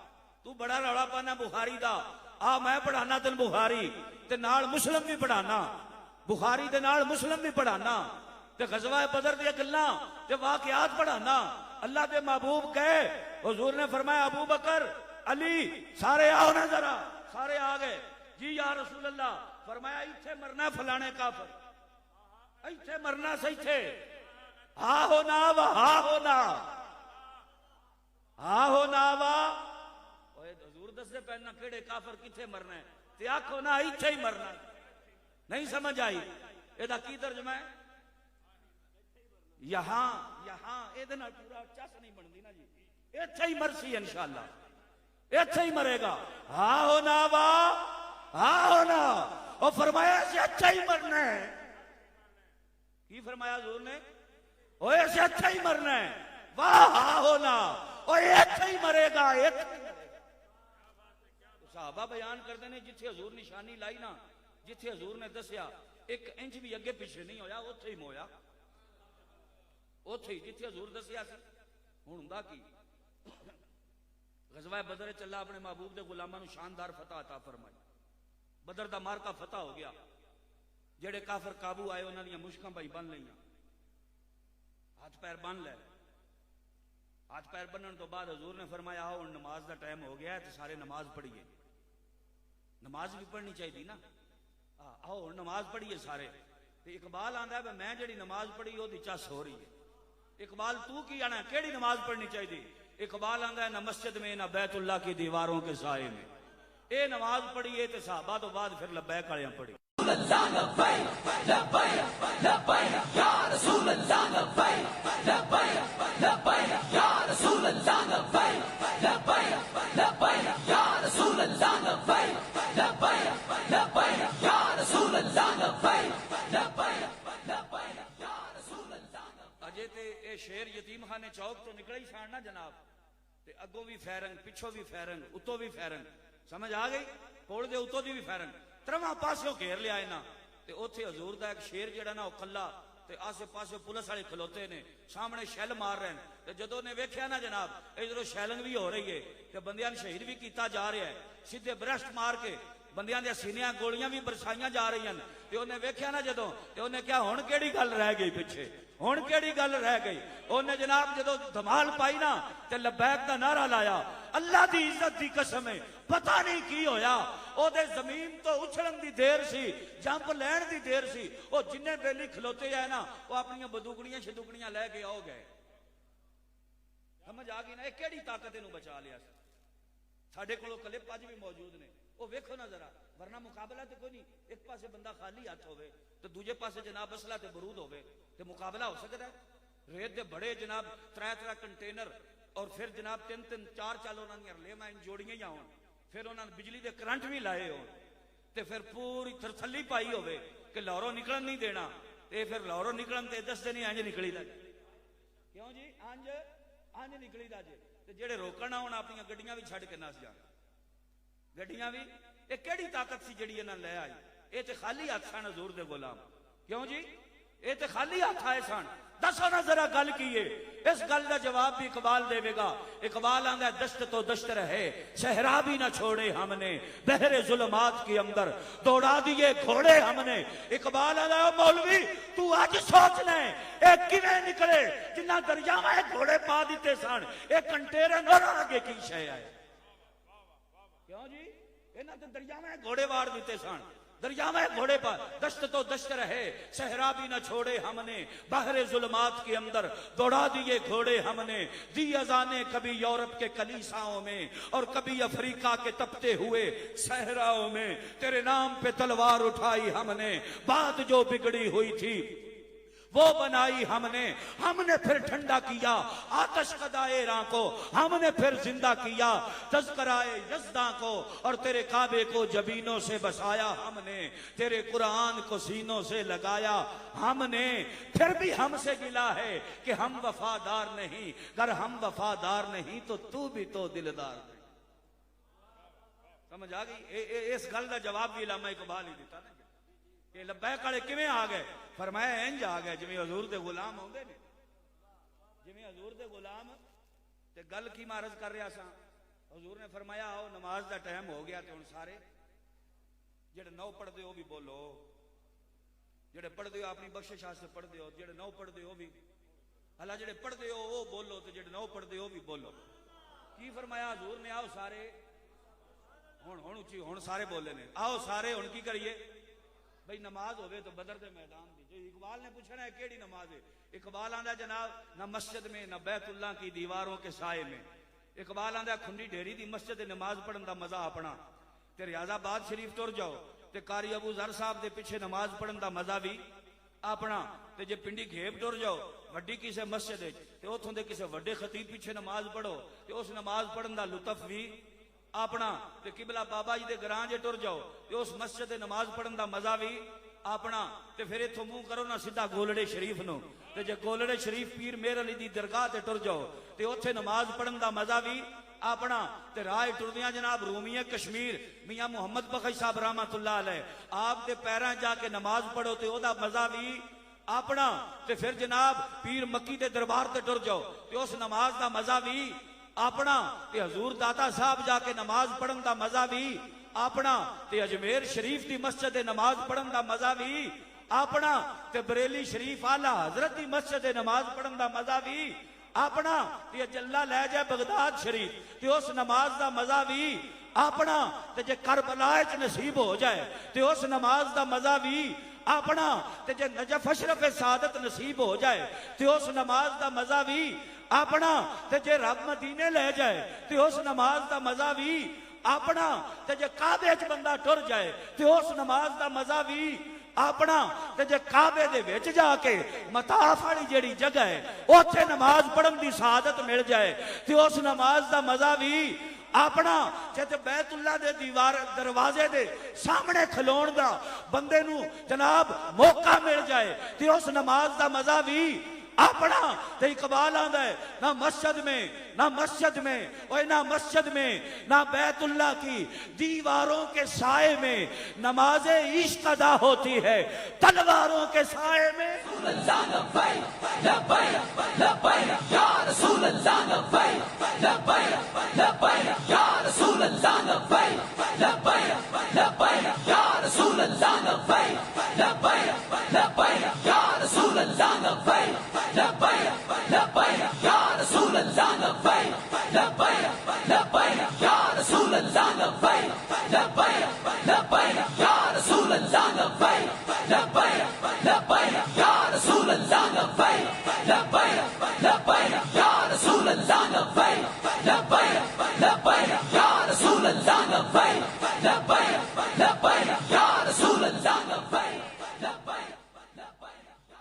تو بڑا روڑا پانا بخاری دا، آ میں پڑھانا تین بخاری تے نال مسلم بھی پڑھانا، بخاری دے نال مسلم بھی پڑھانا، تے غزوہ بدر دی گلاں تے واقعات پڑھانا۔ اللہ دے محبوب کہے، حضور نے فرمایا ابو بکر علی سارے آؤ نا ذرا، سارے آ گئے۔ جی یا رسول اللہ، فرمایا ایتھے مرنا فلانے کافر، ایتھے مرنا سہی تھے، ہاں ہو نا وا ہاں ہو نا، ہاں ہو نا وا۔ حضور دسے پہننا کیڑے کافر کتھے مرنا ہے، تے آکھو نا ایتھے ہی مرنا۔ نہیں سمجھ آئی یہ کی ترجمہ ہے؟ یہاں یہ پورا چس نہیں بنتی نا جی، ایتھے ہی مرسی انشاءاللہ، ایتھے ہی مرے گا۔ ہاں ہونا وا ہاں ہونا، اور فرمایا اسے اچھا ہی مرنا ہے۔ کی فرمایا حضور نے؟ وہ اسے اچھا ہی مرنا ہے، واہ ہاں ہونا، اور ایتھے ہی مرے گا، ایتھے ہی مرے گا۔ صحابہ بیان کرتے ہیں جتھے حضور نشانی لائی نا، جتھے حضور نے دسیا ایک انچ بھی اگے پیچھے نہیں ہویا، اوتھے ہی مویا، اوتھے ہی جتھے حضور دسیا سی۔ ہن ہوندا کی غزوہ بدر چلا، اپنے محبوب دے غلاماں نو شاندار فتح عطا فرمائی۔ بدر دا مارکا فتح ہو گیا، جڑے کافر قابو آئے انہاں دیاں مشکاں بھائی بن لئیاں، ہاتھ پیر بن لے۔ ہاتھ پیر بنن تو بعد حضور نے فرمایا آؤ نماز دا ٹائم ہو گیا ہے، تو سارے نماز پڑھیے۔ نماز بھی پڑھنی چاہیے نا، آؤ نماز پڑھیے سارے۔ تو اقبال آندا ہے میں جڑی نماز پڑھی وہ دی چس ہو رہی ہے۔ اقبال تو کی آنا کیڑی نماز پڑھنی چاہیے؟ اقبال آندا ہے نہ مسجد میں نہ بیت اللہ کی دیواروں کے سائے میں۔ اے نماز پڑھیے تے صحابہ تو بعد پھر لبیک والیاں پڑھی۔ اجے تے اے شیر یتیم خانے چوک تو نکلا ہی ساننا جناب، تے اگوں بھی فیرنگ، پچھوں بھی فیرنگ، اتوں بھی فیرنگ، سمجھ آ گئی؟ کوڑ دے اتوں دی بھی فیرنگ، ترواں پاسوں گھیر لیا ہے نا۔ تے اوتھے حضور دا ایک شیر جڑا نا او کلا، تے آسے پاسے پولیس والے کھلوتے نے، سامنے شیل مار رہے ہیں۔ تے جدوں نے ویکھیا نا جناب ادھروں شیلنگ بھی ہو رہی ہے، تے بندیاں شہید بھی کیتا جا رہا ہے، سیدھے برشت مار کے بندیاں دے سینیاں گولیاں بھی برسائیاں جا رہی ہیں۔ تے انہیں ویکھیا نا جدوں، تے انہیں کیا ہن کیڑی گل رہ گئی پیچھے، ہن کیڑی گل رہ گئی؟ انہیں جناب جدوں دھمال پائی نا تے لبیک دا نعرہ لایا، اللہ دی عزت دی قسم ہے پتہ نہیں کی ہویا، او دے زمین تو اچھڑن دی دیر سی، جمپ لین دی دیر سی، او جنہیں بیلی کھلوتے جائے نا وہ اپنی بدوگڑیاں شدوگڑیاں لے کے آؤ گئے۔ سمجھ آ گئی نا؟ ایک کیڑی طاقت انہوں بچا لیا سی۔ ساڑھے کلو کلپ آج بھی موجود نے، وہ ویکھو نا ذرا، ورنہ مقابلہ تے کوئی نہیں۔ ایک پاسے بندہ خالی ہاتھ ہوئے تو دوجے پاسے جناب اسلحہ تے برود ہوئے تے مقابلہ ہو سکتا ہے؟ ریت دے بڑے جناب ترے کنٹینر، اور پھر جناب تین چار انہاں دیاں لیواں جوڑیاں ہی ہون، پھر انہاں نے بجلی دے کرنٹ بھی لائے ہون، تے پھر پوری تھلی پائی ہوئے کہ لاہوروں نکلن نہیں دینا، تے پھر لاہوروں نکلن تے دس دن انج نکلی دا۔ کیوں جی؟ انج نکلی دا جی، تے جڑے روکنا ہونا اپنی گڈیاں بھی چھڈ کے نس جان، گڈیاں بھی۔ یہ کیڑی طاقت سی جڑی انہاں لے آئی؟ یہ تے خالی ہاتھ سن حضور دے غلام۔ کیوں جی؟ یہ تے خالی ہاتھ آئے سن۔ دسو نا ذرا گل کیے، اس گل کا جواب بھی اقبال دے گا۔ اقبال آندا ہے دشت تو دشت رہے، صحرا بھی نہ چھوڑے ہم نے، بحر ظلمات کے اندر دوڑا دیے گھوڑے ہم نے۔ اقبال آندا ہے مولوی تو آج سوچ لیں اے کیویں نکلے جنہ دریاواں گھوڑے پا دیتے سن، اے کنٹینر اور آگے کی شے ہے؟ کیوں جی؟ انہاں تے دریاواں گھوڑے وار دیتے سن، دریاوے گھوڑے پر دشت تو دشت رہے، صحرا بھی نہ چھوڑے ہم نے، بحر ظلمات کے اندر دوڑا دیے گھوڑے ہم نے، دی اذانیں کبھی یورپ کے کلیساؤں میں اور کبھی افریقہ کے تپتے ہوئے صحراؤں میں، تیرے نام پہ تلوار اٹھائی ہم نے، بات جو بگڑی ہوئی تھی وہ بنائی ہم نے پھر ٹھنڈا کیا آتش قدائے راں کو، ہم نے پھر زندہ کیا تذکرائے یزداں کو، اور تیرے کعبے کو جبینوں سے بسایا ہم نے، تیرے قرآن کو سینوں سے لگایا ہم نے، پھر بھی ہم سے گلا ہے کہ ہم وفادار نہیں، اگر ہم وفادار نہیں تو بھی تو دلدار نہیں۔ سمجھ آ گئی؟ اس گل کا جواب بھی علامہ اقبال ہی دیتا نا کہ لبیک والے کیویں آ گئے؟ فرمایا انج آ گئے جویں حضور دے غلام ہوندے نے، جویں حضور دے غلام تے گل کی معرض کر رہا سا، حضور نے فرمایا آؤ نماز دا ٹائم ہو گیا تے ہن سارے جڑے نو پڑھ دے ہو بھی بولو، جڑے پڑھ دے ہو اپنی بخشش واسطے پڑھ دے ہو، جڑے نو پڑھ دے ہو بھی اللہ جڑے پڑھ دے ہو وہ بولو تے جڑے نو پڑھ دے ہو بھی بولو۔ کی فرمایا حضور نے؟ آؤ سارے ہن اچھی ہن سارے بولے نے، آؤ سارے ہن کی کریے بھئی نماز ہوئے تو بدر دے میدان دی۔ جو اقبال نے پوچھنا ہے کیڑی نماز ہے؟ اقبال آندہ جناب نہ مسجد میں نہ بیت اللہ کی دیواروں کے سائے میں، اقبال آندہ کھنڈی ڈھیری دی مسجد نماز پڑھن دا مزہ اپنا، تے ریاض آباد شریف ٹر جاؤ تے قاری ابو ذر صاحب دے پیچھے نماز پڑھن دا مزہ بھی اپنا، تے جے پنڈی گھیب ٹر جاؤ وڈی کسے مسجد تے اوتھوں دے کسے وڈے خطیب پیچھے نماز پڑھو تے اس نماز پڑھن دا لطف بھی اپنا، تے قبلہ بابا جی دے گراں جے ٹر جاؤ تے اس مسجد نماز پڑھن دا مزہ بھی اپنا، تے پھر اتھوں منہ کرو نہ سیدھا گولڑے شریف نو، تے جے گولڑے شریف پیر مہر علی دی درگاہ تے ٹر جاؤ تے اوتھے نماز پڑھن دا مزہ بھی اپنا، تے راہ ٹردیاں جناب رومیہ کشمیر میاں محمد بخش صاحب رحمۃ اللہ علیہ آپ دے پیراں جا کے نماز پڑھو تے او دا مزہ بھی اپنا، تے پھر جناب پیر مکی دے دربار تے ٹر جاؤ تے اس نماز دا مزہ بھی اپنا، تے حضور داتا صاحب جا کے نماز پڑھن دا مزہ بھی اپنا، تے اجمیر شریف دی مسجد نماز پڑھن دا مزہ بھی اپنا، تے بریلی شریف آلہ حضرت دی مسجد نماز پڑھن دا مزہ بھی اپنا، تے جلہ لے جائے بغداد شریف تے اس نماز دا مزہ بھی اپنا، تے جے کربلا وچ نصیب ہو جائے تے اس نماز دا مزہ بھی اپنا، تے جے نجف اشرف سعادت نصیب ہو جائے تے اس نماز دا مزہ بھی اپنا، تے جے رب مدینے لے جائے تے اس نماز دا مزہ بھی اپنا، تے جے کعبے وچ بندہ ٹر جائے تے اس نماز دا مزہ بھی اپنا، تے جے کعبے دے وچ جا کے مطاف والی جیڑی جگہ ہے اوتھے نماز پڑھن دی سعادت مل جائے تے اس نماز دا مزہ بھی اپنا، تے بیت اللہ دے دیوار دروازے دے سامنے کھلون دا بندے نو جناب موقع مل جائے تے اس نماز دا مزہ بھی اپنا، تے اقبال آندہ ہے نہ مسجد میں نہ مسجد میں نہ بیت اللہ کی دیواروں کے سائے میں نماز عشق ادا ہوتی ہے تلواروں کے سائے میں۔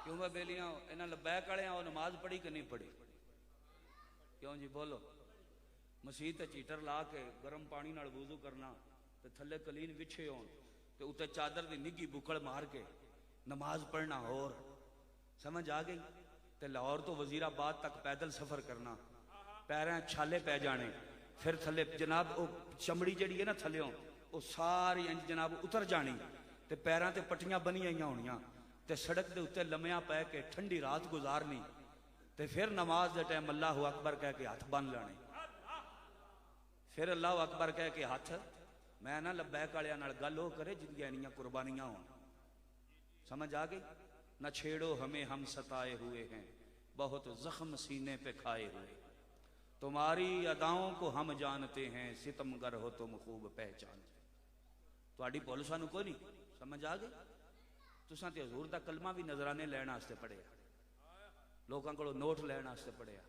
کیوں بیلیاں انہاں لبیک والے ہیں نماز پڑھی کہ نہیں پڑھی؟ کیوں جی بولو؟ مسیح تے چیٹر لا کے گرم پانی نال وضو کرنا تے تھلے کلین وچھے ہون تے اوتے چادر دی نگی بکڑ مار کے نماز پڑھنا، اور سمجھ آ گئی؟ تے لاہور تو وزیر آباد تک پیدل سفر کرنا، پیراں چھالے پہ جانے، پھر تھلے جناب او چمڑی جڑی ہے نا تھلیوں او ساری انج جناب اتر جانی تے پیراں تے پٹیاں بنی آئیاں ہونیاں تے سڑک دے اتے لمیاں پہ کے ٹھنڈی رات گزارنی تے پھر نماز دے ٹائم اللہ اکبر کہہ کے ہاتھ بن لانے، پھر اللہ اکبر کہہ کے ہاتھ میں نہ لبیک والے نال گل ہو کرے جن کی اینیاں قربانیاں ہوں۔ سمجھ آ گئی؟ نہ چھیڑو ہمیں ہم ستائے ہوئے ہیں، بہت زخم سینے پہ کھائے ہوئے، تمہاری اداؤں کو ہم جانتے ہیں، ستمگر ہو تم خوب پہچانتے۔ تو آڈی بول سانو کوئی نہیں سمجھ آ گئی؟ تساں تے حضور دا کلمہ بھی نظرانے لین واسطے پڑھیا، لوکاں کولوں نوٹ لین واسطے پڑھیا،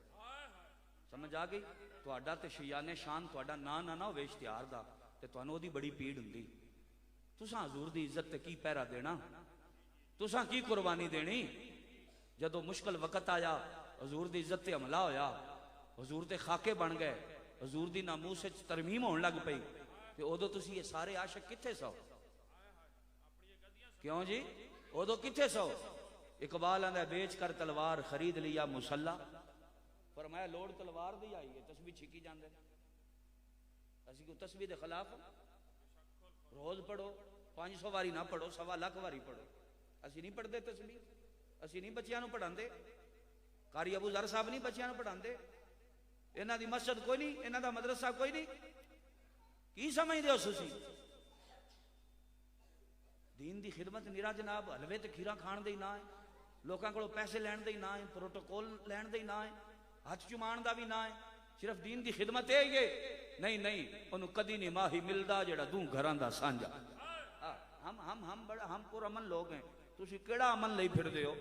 سمجھ آ گئی؟ تہاڈا تے شیان شان تہاڈا نا نہ ہوے اشتہار دا تے تانوں دی بڑی پیڑ ہوندی۔ تساں حضور دی عزت تے کی پہرا دینا، تساں کی قربانی دینی؟ جدو مشکل وقت آیا حضور دی عزت تے حملہ ہویا، حضور تے خاکے بن گئے، حضور دی ناموس وچ ترمیم ہون لگ پئی، تے ادو تسی یہ سارے عاشق کتھے سو؟ کیوں جی ادو کتھے سو؟ اقبال آندا بیچ کر تلوار خرید لیا مسلح، فرمایا لوڑ تلوار دی آئی ہے، تسبیح چھکی جاندے، اسی کو تسبیح دے خلاف؟ روز پڑھو، 500 واری نہ پڑھو، 1.25 لاکھ واری پڑھو، اسی نہیں پڑھ دے تسبیح، اسی نہیں بچیاں نو پڑھان دے، قاری ابو ذر صاحب نہیں بچیاں نو پڑھان دے، انہاں دی مسجد کوئی نہیں، انہاں دا مدرسہ کوئی نہیں، کی سمجھ دے ہو سسی؟ دین دی خدمت نیرا جناب حلوے تے کھیرا کھان دے نہ ہے، لوکاں کولوں پیسے لین دے نہ ہے، پروٹوکول لین دے نہ ہے، ہاتھ چمان دا بھی نہ ہے، صرف دین دی خدمت ہے یہ نہیں انہوں کدی نہیں ماہی ملدا جڑا دوں گھراں دا سانجا۔ ہم پر امن لوگ ہیں، تسی کیڑا امن لئی پھر دے ہو؟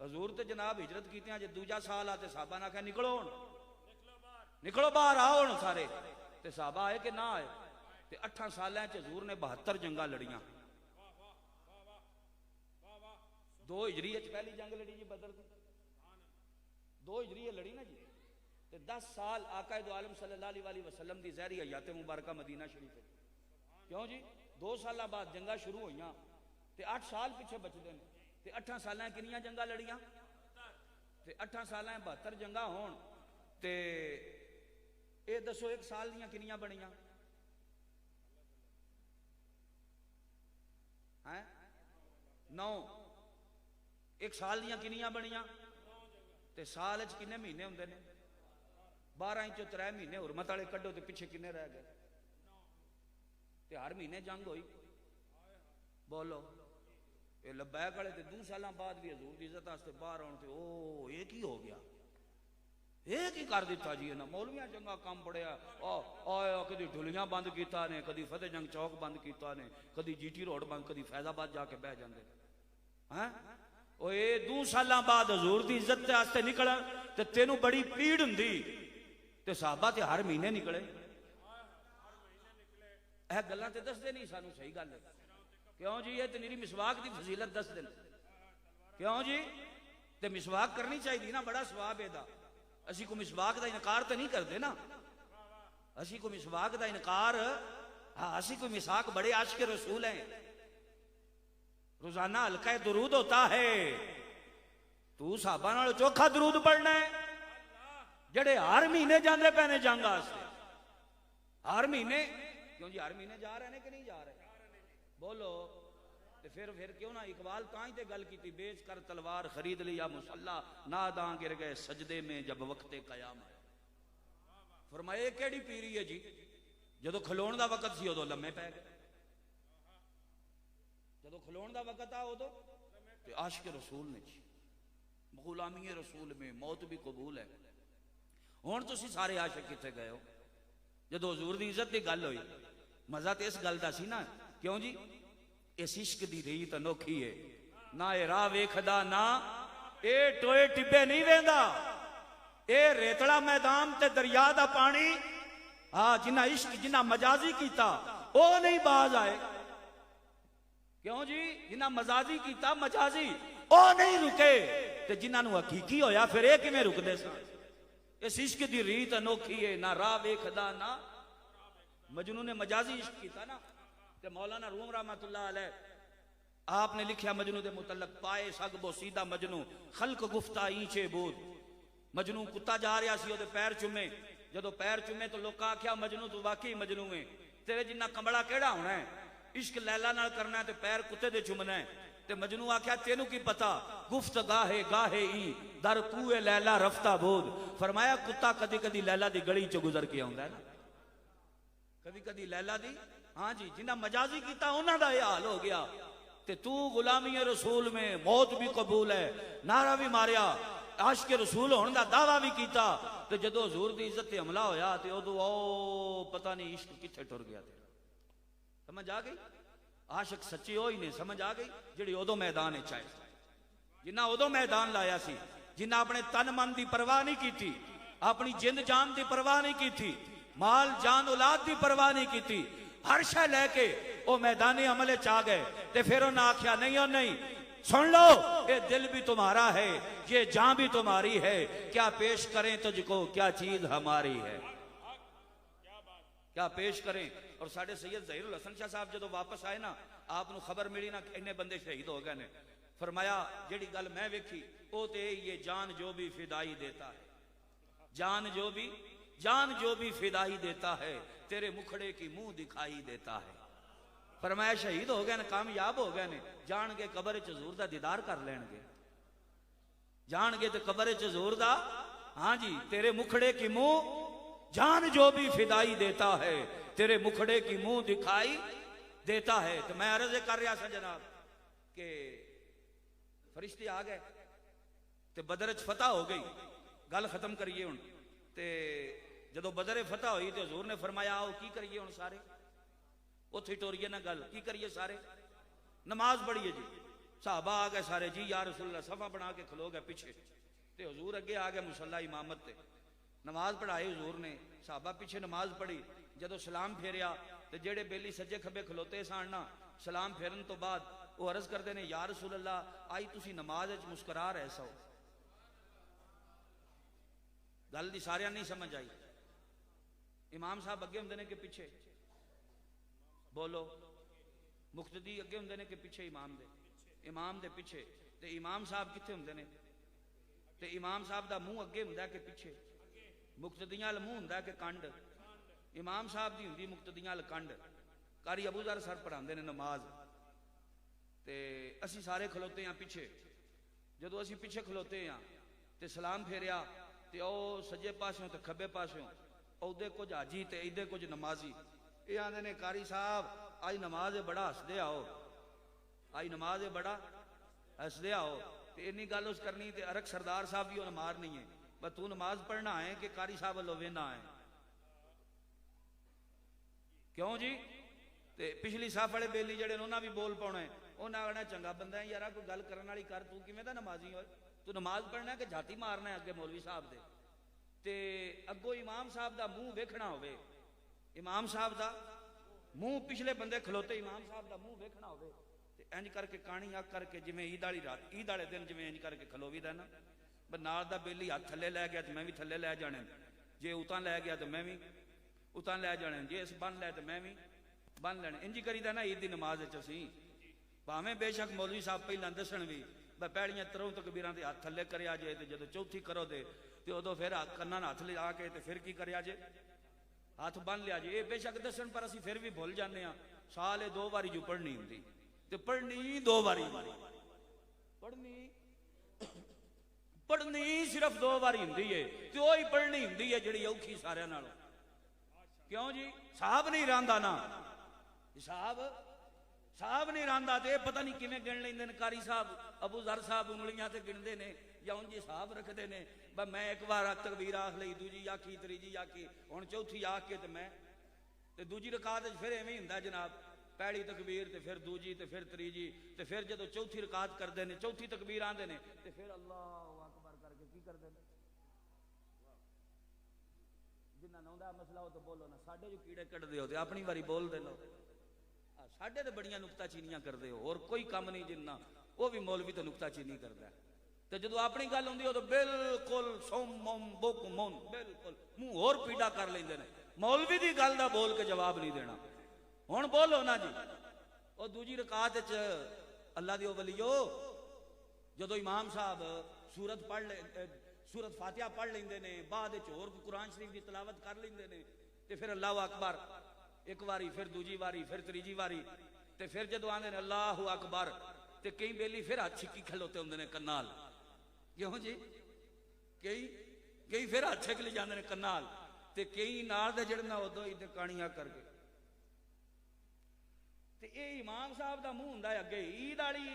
حضور تے جناب ہجرت کیتے ہیں، جے دوجا سال آتے صحابہ نہ کہا نکلو باہر آؤ سارے، تے صحابہ آئے کہ نہ آئے؟ تے 8 سالاں چ حضور نے 72 جنگاں لڑیاں، 2 ہجری وچ پہلی جنگ لڑی جی بدر دی، 2 ہجری لڑی نا جی، تے 10 سال آقا دو عالم صلی اللہ علیہ وسلم دی زہری حیات مبارکہ مدینہ شریف ہے، کیوں جی 2 سالہ بعد جنگاں شروع ہوئیاں تے 8 سال پیچھے بچ دے تے 8 سالاں کنیاں جنگاں لڑیاں؟ تے 8 سالاں 72 جنگاں ہون تے اے دسو 1 سال دیاں کنیاں بنیاں؟ 9 1 سال دیاں کنیاں بنیاں؟ تے سال وچ کنے مہینے ہوندے نے؟ 12 انچ 3 مہینے حرمت والے کڈو تے پیچھے کنے رہ گئے؟ تے ہر مہینے جنگ ہوئی، بولو اے لبیک والے تے 2 سالاں بعد بھی حضور دی عزت واسطے باہر آن تے او یہ کی ہو گیا؟ یہ کی کر دیتا جی انہاں مولویاں چنگا کام پڑیا، آیا کدی ڈھولیاں بند کیتا نے، کدی فتح جنگ چوک بند کیتا نے، کدی جی ٹی روڈ بند، کدی فیض آباد جا کے بہ جاندے ہیں۔ او اے 2 سالاں بعد حضور دی عزت تے واسطے نکلا تے تینوں بڑی پیڑ ہوندی، تے صحابہ تے ہر مہینے نکلے، اے گلاں تے دس دے نہیں سانو صحیح گل ہے، کیوں جی؟ یہ تے میری مسواک دی فضیلت دس دے، کیوں جی؟ تے مسواک کرنی چاہیے نا، بڑا ثواب ہے دا، اسی کو مسواک دا انکار تے نہیں کردے نا، اسی کو مسواک دا انکار، ہاں اسی کو مسواک بڑے عاشق رسول ہیں، روزانہ ہلکا درود ہوتا ہے، تو صحابہ نال چوکھا درود پڑھنا ہے، جڑے ہر مہینے جاندے پہنے جنگ واسطے، ہر مہینے، کیوں جی ہر مہینے جا رہے ہیں کہ نہیں جا رہے؟ بولو تے پھر کیوں نہ اقبال تائیں تے گل کیتی، بیچ کر تلوار خرید لیا مسلح، ناداں گر گئے سجدے میں جب وقت قیام ہے۔ فرمایا یہ کیڑی پیری ہے جی؟ جدو کھلون دا وقت سی ادو لمے پے گئے، جدو کھلون دا وقت آ ادو تے عاشق رسول نے جی، غلامی رسول میں موت بھی قبول ہے۔ ہن تسی سارے عاشق کتے گئے ہو؟ جدو حضور دی عزت دی گل ہوئی، مزہ تے اس گل دا سی نا، کیوں جی؟ اس عشق دی ریت انوکھی ہے، نہ اے راہ ویکھدا نہ اے ٹوئے ٹبے نہیں ویندا، اے ریتڑا میدان تے دریا دا پانی، ہاں جنہ عشق جنہ مجازی کیتا او نہیں باز آئے، کیوں جی؟ جنہ مجازی کیتا مجازی او نہیں رکے، تے جنہ نو حقیقی ہویا پھر اے کیویں رک دے سن؟ اس عشق دی ریت انوکھی ہے، نہ راہ ویکھدا نہ، مجنون نے مجازی عشق کیتا نا، تے مولانا روم رحمت اللہ علیہ آپ نے لکھیا مجنوں دے متعلق، پائے سگ بو سیدھا مجنوں خلق گفتہ اینچے بود، مجنوں کتا جا رہا سی او دے پیر چومے، جدو پیر چومے تو لوکا آکھیا مجنوں تو واقعی مجنوں ہے، تیرے جنہ کمبڑا کیڑا ہونا ہے، عشق لیلا نال کرنا ہے تے پیر کتے دے چومنا ہے، تے مجنوں آکھیا تینوں کی پتا، گفت گاہے گاہے ای در کوئے لیلا رفتہ بود، فرمایا کتا کدی کدی لیلا دی گڑی چو گزر کے آوندا ہے نا، کدی کدی لیلا دی، ہاں جی جنہ مجازی کیتا انہاں دا یہ حال ہو گیا، تے تو غلامی رسول میں موت بھی قبول ہے، نعرہ بھی ماریا، عاشق رسول ہونے دا دعویٰ بھی کیتا، تے جدو حضور دی عزت تے حملہ ہویا تے ادو او پتہ نہیں عشق کتھے ٹر گیا تھے، سمجھ آ گئی؟ عاشق سچے ہوئی نے، سمجھ آ گئی، جڑی ادو میدان چائے جنہ ادو میدان لایا سی، جنہ اپنے تن من دی پرواہ نہیں کی تھی، اپنی جند جان دی پرواہ نہیں کی تھی، مال جان اولاد دی پرواہ نہیں کی تھی، ہر شے لے کے وہ میدان عملے چاہ گئے، تے پھر انہوں نے آخیا نہیں نہیں سن لو، یہ دل بھی تمہارا ہے، یہ جان بھی تمہاری ہے، کیا پیش کریں تجھ کو، کیا چیز ہماری ہے، کیا پیش کریں۔ اور ساڑھے سید ظہیر الحسن شاہ صاحب جدو واپس آئے نا، آپ نے خبر ملی نا کہ انہیں بندے شہید ہو گئے نے، فرمایا جڑی گل میں ویکھی او تے یہ جان جو بھی فدائی دیتا ہے، جان جو بھی فدائی دیتا ہے، تیرے مکھڑے کی منہ دکھائی دیتا ہے۔ فرمایا شہید ہو گئے نے، کامیاب ہو گئے نے، جان کے قبر وچ حضور دا دیدار کر لین گے، جان گے تے قبر وچ حضور دا، ہاں جی، تیرے مکھڑے کی منہ، جان جو بھی فدائی دیتا ہے، تیرے مکھڑے کی منہ دکھائی دیتا ہے۔ تو میں عرض کر رہا سا جناب کہ فرشتے آ گئے تے بدر وچ فتح ہو گئی، گل ختم کریے ہن، تے جدو بدر فتح ہوئی تے حضور نے فرمایا آؤ کی کریے ہن سارے، اتھے ٹوریے نا گل، کی کریے سارے، نماز پڑھیے جی۔ صحابہ آ گئے سارے، جی یا رسول اللہ، صفحہ بنا کے کھلو گئے پیچھے، تے حضور اگے آ گئے مصلی امامت تے، نماز پڑھائی حضور نے، صحابہ پیچھے نماز پڑھی، جدو سلام پھیریا تے جیڑے بیلی سجے کھبے کھلوتے ساننا، سلام پھیرن تو بعد وہ عرض کردے نے یا رسول اللہ آئی تسی نماز وچ مسکرا رہے سو، گل دی سارے نہیں سمجھ آئی، امام صاحب اگے ہوندے نے کہ پیچھے، بولو، مقتدی اگے ہوندے نے کہ پیچھے امام دے، امام دے پیچھے، تے امام صاحب کتھے ہوندے نے، تے امام صاحب دا منہ اگے ہوندا ہے کہ پیچھے، مقتدیاں وال منہ ہوندا ہے کہ کنڈ، امام صاحب دی ہوندی مقتدیاں وال کنڈ۔ قاری ابو ذر سر پڑھاندے نے نماز، تے اسی سارے کھلوتے ہیں پیچھے، جدو اسی پیچھے کھلوتے ہیں تے سلام پھیریا تے او سجے پاسوں تے کھبے پاسوں اودے کچھ حاجی تے ایدے کچھ نمازی، یہ آندے نے قاری صاحب آئی نماز بڑا ہس دے آؤ، آئی نماز بڑا ہس دے آؤ، تے انی گل اس کرنی تے ارک سردار صاحب بھی نماز نہیں ہے، بس تو نماز پڑھنا ہے کہ قاری صاحب اللہ وینا ہے، کیوں جی؟ تے پچھلی صاف والے بیلی جڑے انہاں بھی بول پاؤنا ہے، انہاں آگنا چنگا بندہ ہے یارا کوئی گل کرن والی کر، تو کیویں دا نمازی ہوئے، تو نماز پڑھنا ہے کہ جھاتی مارنا ہے اگے مولوی صاحب دے، تے اگو امام صاحب دا منہ ویکھنا ہوئے، امام صاحب دا منہ پچھلے بندے کھلوتے امام صاحب دا منہ ویکھنا ہوئے، تے انج کر کے کانی اک کر کے جویں عید والی رات، عید والے دن جویں انج کر کے کھلووی دا نا، بس نال دا بیلی ہاتھ تھلے لے گیا تے میں بھی تھلے لے جانے، جے اتاں لے گیا تے میں بھی اتاں لے جانے، جے اس بن لے تے میں بھی بن لینے، انجی کری دا نا عید دی نماز وچ اسی، بھاویں بے شک مولوی صاحب پہلاں دسن بھی بس پیڑیاں تروں تکبیراں تے ہاتھ تھلے کریا جے، تے جدوں چوتھی کرو دے تے ادو پھر کناں ہاتھ لا کے تے پھر کی کریا جے، ہاتھ بن لیا جے، یہ بے شک دسن پر اسی پھر بھی بھول جانے ہاں، سالے 2 باری جو پڑھنی ہوندی تے پڑھنی 2 باری، پڑھنی صرف 2 باری ہوندی ہے، تے وہی پڑھنی ہوندی ہے جڑی اوکھی سارے نالوں، کیوں جی؟ صاحب نہیں راندا نا، صاحب نہیں راندا تے پتہ نہیں کیویں گن لیندے نے قاری صاحب، ابو ذر صاحب انگلیاں تے گندے نے یا ان جی صاحب رکھدے نے، بس میں ایک بار تکبیر آکھ لئی، دوجی آکھی، تریجی آکھی، ہن چوتھی آکھ کے تے میں تے دوجی رکعت وچ پھر ایویں ہوندا جناب، پہلی تکبیر تے پھر دوجی تے پھر تریجی تے پھر جدوں چوتھی رکعت کردے نے، چوتھی تکبیر آندے نے تے پھر اللہ اکبر کر کے کی کردے نے، جنہاں نوں دا مسئلہ ہو تو بولو نا، ساڈے جو کیڑے کڈدے ہو تے اپنی واری بول دے لو، ساڈے تے بڑیاں نکتہ چینیاں کردے ہو، اور کوئی کام نہیں جنہ، وہ بھی مولوی تو نکتہ چینی کردا ہے، تے جدو اپنی گل ہوندی ہو تو بالکل سوم بکمون، بالکل منہ اور پیڑا کر لیندے نے، مولوی دی گل دا بول کے جواب نہیں دینا، ہن بولو نا جی۔ اور دوجی رکعت وچ اللہ دیو ولیو جدو امام صاحب سورت پڑھ لے، سورت فاتحہ پڑھ لیندے نے، بعد وچ اور قرآن شریف دی تلاوت کر لیندے نے، تے پھر اللہ اکبر ایک واری، پھر دوجی واری، پھر تریجی واری، تے پھر جدو آندے نے اللہ اکبر تے کئی بیلی پھر ہاتھ چھکی کھلوتے ہوندے نے کنال، کیوں جی؟ کئی پھر ہاتھ چھک لے جاندے نے کنال، تے کئی نال دے جڑنا ادو ہی تے کانیاں کر کے، تے اے امام صاحب دا منہ ہوندا ہے اگے، عید والی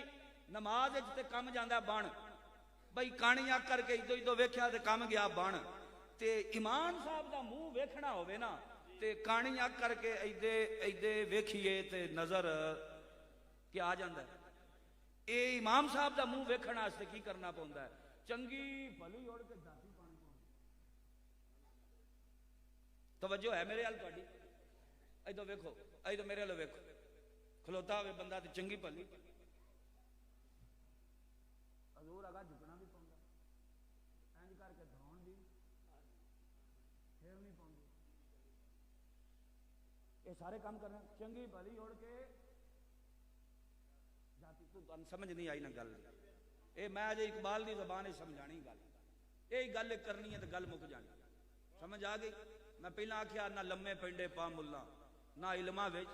نماز وچ تے کم جاندا بن، بھئی کانیاں کر کے ادو ادو ویکھیا تے کم گیا بن، تے امام صاحب دا منہ ویکھنا ہوے نا تے کانیاں کر کے ایدے ایدے ویکھیے تے نظر کہ آ جاندہ ہے. اے امام صاحب دا منہ ویکھن واسطے کی کرنا پوندا ہے؟ چنگی بھلی اڑ کے جاتی پانی پاؤں. توجہ ہے میرے حال تہاڈی؟ ادھر ویکھو، ادھر میرے حال ویکھو. کھلوتا ہوئے بندہ تے چنگی بھلی حضور اگا جھکنا بھی پوندا، اینج کر کے دھون بھی پھر نہیں پوندی. یہ سارے کام کرنا چنگی بھلی اڑ کے جاتی. تو سمجھ نہیں آئی نا گل؟ اے میں اجے اقبال دی زبان سمجھانی گل، یہی گل کرنی ہے تو گل مک جانی. سمجھ آ گئی؟ میں پہلا آخیا نہ لمے پنڈے پا ملا، نہ علماء وچ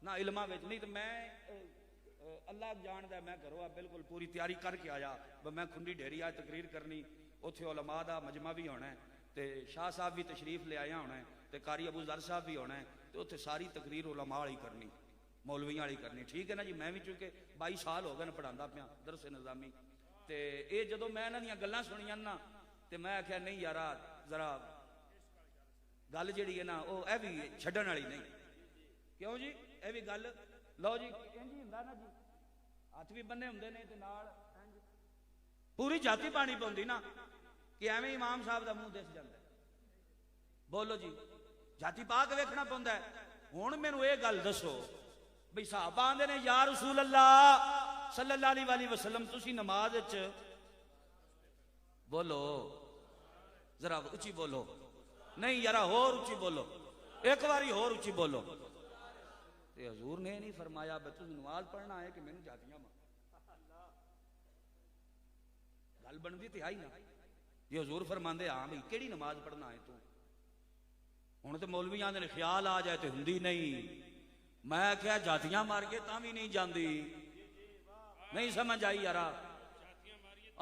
نہ علماء وچ نہیں. تو میں اللہ جاندا ہے میں گھروں بالکل پوری تیاری کر کے آیا، میں کھنڈی ڈھیری آج تقریر کرنی، اتنے علماء دا مجمع بھی ہونا ہے، تے شاہ صاحب بھی تشریف لے آیا ہونا ہے، تے قاری ابو ذر صاحب بھی ہونا ہے، تے اتنے ساری تقریر علماء والی کرنی، مولویاں والی کرنی. ٹھیک ہے نا جی؟ میں بھی چونکہ 22 سال ہو گئے نا پڑھانا پیا درس نظامی. تے اے جدو میں انہاں دیاں گلاں سنیاں نا تے میں آخیا نہیں یارا ذرا گل جیڑی ہے نا وہ اے بھی چھڈن والی نہیں. کیوں جی؟ اے بھی گل لو جی انج ہوندا نا جی، ہاتھ بھی بننے ہوندے نے تے نال پوری جاتی پانی پوندی نا کہ ایویں امام صاحب دا منہ دس جاندا ہے. بولو جی، جاتی پا کے ویکھنا پوندا ہے. ہن مینوں اے گل دسو بھئی صحابہ آندے نے یا رسول اللہ صلی اللہ علیہ وسلم تسی نماز وچ بولو ذرا اچھی بولو، نہیں یارا ہور اچھی بولو، ایک باری ہور اچھی بولو. تے حضور نے نہیں فرمایا بے تسی نماز پڑھنا ہے کہ مینوں جاتیاں ماں. گل بندی تے آئی نا جی. حضور فرماندے ہاں بھئی کیڑی نماز پڑھنا ہے تو؟ ہن تے مولوی آندے نے خیال آ جائے تے ہندی نہیں. میں کیا جاتیاں مار کے تاں بھی نہیں جاندی. نہیں سمجھ آئی یارا؟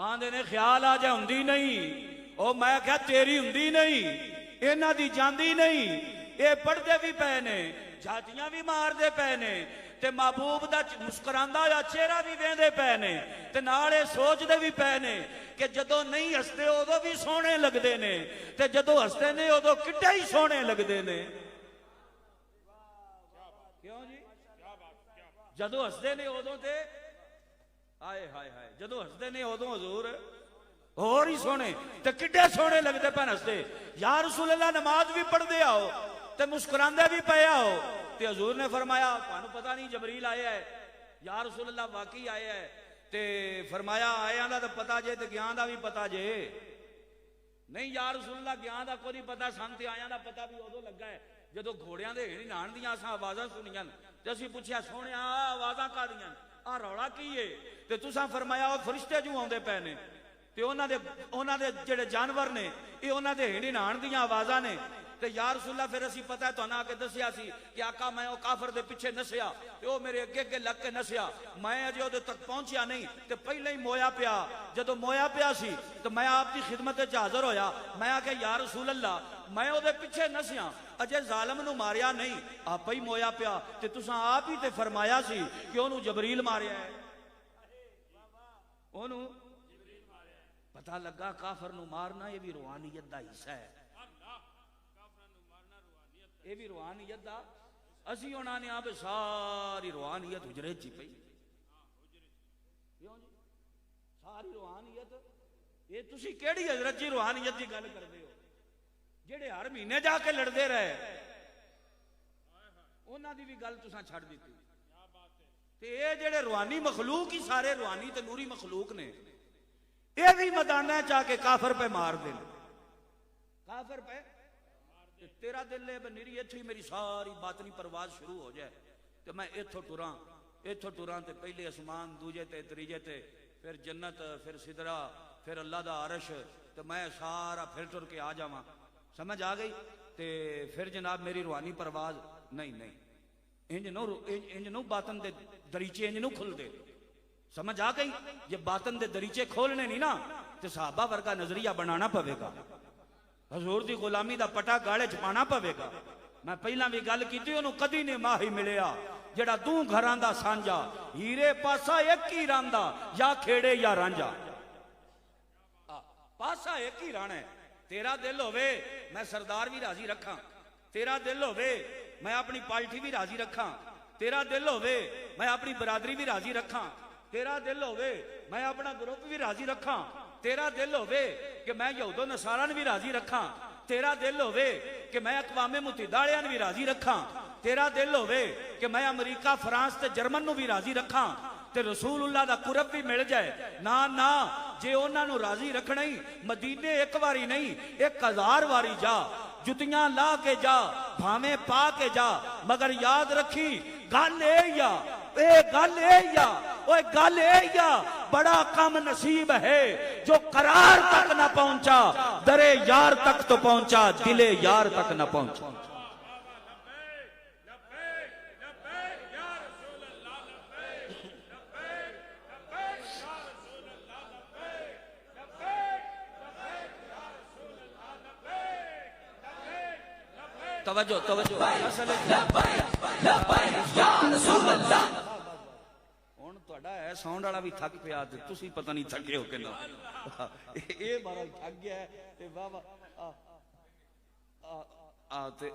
آندے نے خیال آ جائے ہندی نہیں. او میں کیا تیری ہندی نہیں، انہاں دی جاندی نہیں. اے پڑھدے بھی پے نے، جاتیاں بھی مار دے پے نے، تے محبوب دا مسکراندا یا چہرہ بھی ویندے پے نے، تے نالے سوچ دے بھی پے نے کہ جدو نہیں ہستے ادو بھی سونے لگدے نے، تے جدو ہستے نے ادو کڈے ہی سونے لگدے نے. کیوں جی؟ جدو ہستے نے ادو تے آئے ہائے ہائے، جدو ہستے نے ادو حضور اور ہی سونے تے کڈے سونے لگدے پے ہستے. یا رسول اللہ نماز بھی پڑھ دے آؤ تے مسکراندے بھی پے آؤ. تے حضور نے فرمایا تانوں پتہ نہیں جبریل آیا ہے؟ یا رسول اللہ واقعی آیا ہے. تے فرمایا آیا دا پتہ جے تے گیان دا بھی پتہ جے. نہیں یا رسول اللہ گیان دا کوئی نہیں پتہ سن تے آیا دا پتہ بھی ادو لگا ہے جدو گھوڑیاں دے ہیڑی نان دیاں اساں آوازاں سنیاں تے اسی پوچھیا سونے آوازاں کادیاں آ روڑا کی ہے؟ تے تساں فرمایا او فرشتے جو آوندے پے نے تے انہاں دے جڑے جانور نے اے انہاں دے ہیڑی نان دیاں آوازاں نے. تے یا رسول اللہ پھر اسی پتہ ہے تو آ کے دسیا سی کہ آقا میں او کافر دے پیچھے نسیا تے او میرے اگے اگے لگ کے نسیا، میں اجے اودے تک پہنچیا نہیں تے پہلے ہی مویا پیا. جدو مویا پیا سی تو میں آپ کی خدمت وچ حاضر ہویا. میں آکھیا یا رسول اللہ میں اودے پیچھے نسیا، اجے ظالم نو ماریا نہیں، آپ ہی مویا پیا تے تساں آپ ہی تے فرمایا سی کہ اونوں جبریل ماریا ہے. اونوں پتہ لگا کافر نو مارنا یہ بھی روحانیت دا حصہ ہے. یہ بھی روحانیت دا اسی ہونا نے آپ ساری روحانیت حجرے چی پئی. ساری روحانیت یہ تسی کیڑی حضرت جی روحانیت دی گل کردے ہو جڑے ہر مہینے جا کے لڑدے رہے انہاں دی بھی گل تساں چھڑ دیتی. تے اے جڑے روحانی مخلوق ہی سارے روحانی تے نوری مخلوق نے اے بھی میدانہ چاہ کے کافر پہ مار دے. کافر پہ تیرا دل ہے بنیری ایتھو ہی میری ساری باطنی پرواز شروع ہو جائے تو میں ایتھو ٹوراں تے پہلے اسمان دوجے تے تریجے تے پھر جنت پھر سدرہ پھر اللہ دا عرش تو میں سارا پھر ٹر کے آ جاواں. سمجھ آ گئی؟ تے پھر جناب میری روحانی پرواز نہیں انج نو باطن دے دریچے انج نو کھل دے. سمجھ آ گئی؟ یہ باطن دے دریچے کھولنے نہیں نا تے صحابہ ورگا نظریہ بنانا پوے گا، حضور دی غلامی دا پٹا گاڑے چھپانا پوے گا. میں پہلا بھی گل کیتی انہوں کدی نے ماہی ملیا جڑا دوں گھران دا سانجا ہیرے پاسا ایک ہی راندا یا کھیڑے یا رانجا. پاسا ایک ہی رانا ہے. تیرا دل ہوئے میں سردار بھی راضی رکھاں، تیرا دل ہوئے میں اپنی پالٹی بھی راضی رکھاں، تیرا دل ہوے میں اپنی برادری بھی راضی رکھاں، تیرا دل ہوے میں اپنا گروپ بھی راضی رکھاں، تیرا دل ہوے کہ میں یہود و نصارا بھی راضی رکھاں، تیرا دل ہوے کہ میں اقوام متحدہ والوں بھی راضی رکھاں، تیرا دل ہوے کہ میں امریکہ فرانس تے جرمن نو بھی راضی رکھاں تے رسول اللہ دا قرب بھی مل جائے، نا جے انہاں نو راضی رکھنا ہی مدینے ایک واری نہیں 1000 واری جا، جتیاں لا کے جا، بھاویں پا کے جا، مگر یاد رکھی گل اے یا بڑا کم نصیب ہے جو قرار تک نہ پہنچا، درے یار تک تو پہنچا، دلے یار تک نہ پہنچا۔ توجہ ہن تہاڈا ہے ساؤنڈ والا بھی تھک پیا تے تسی پتہ نہیں تھکے ہو کہ نہ، اے بارا تھک گیا تے واہ واہ تے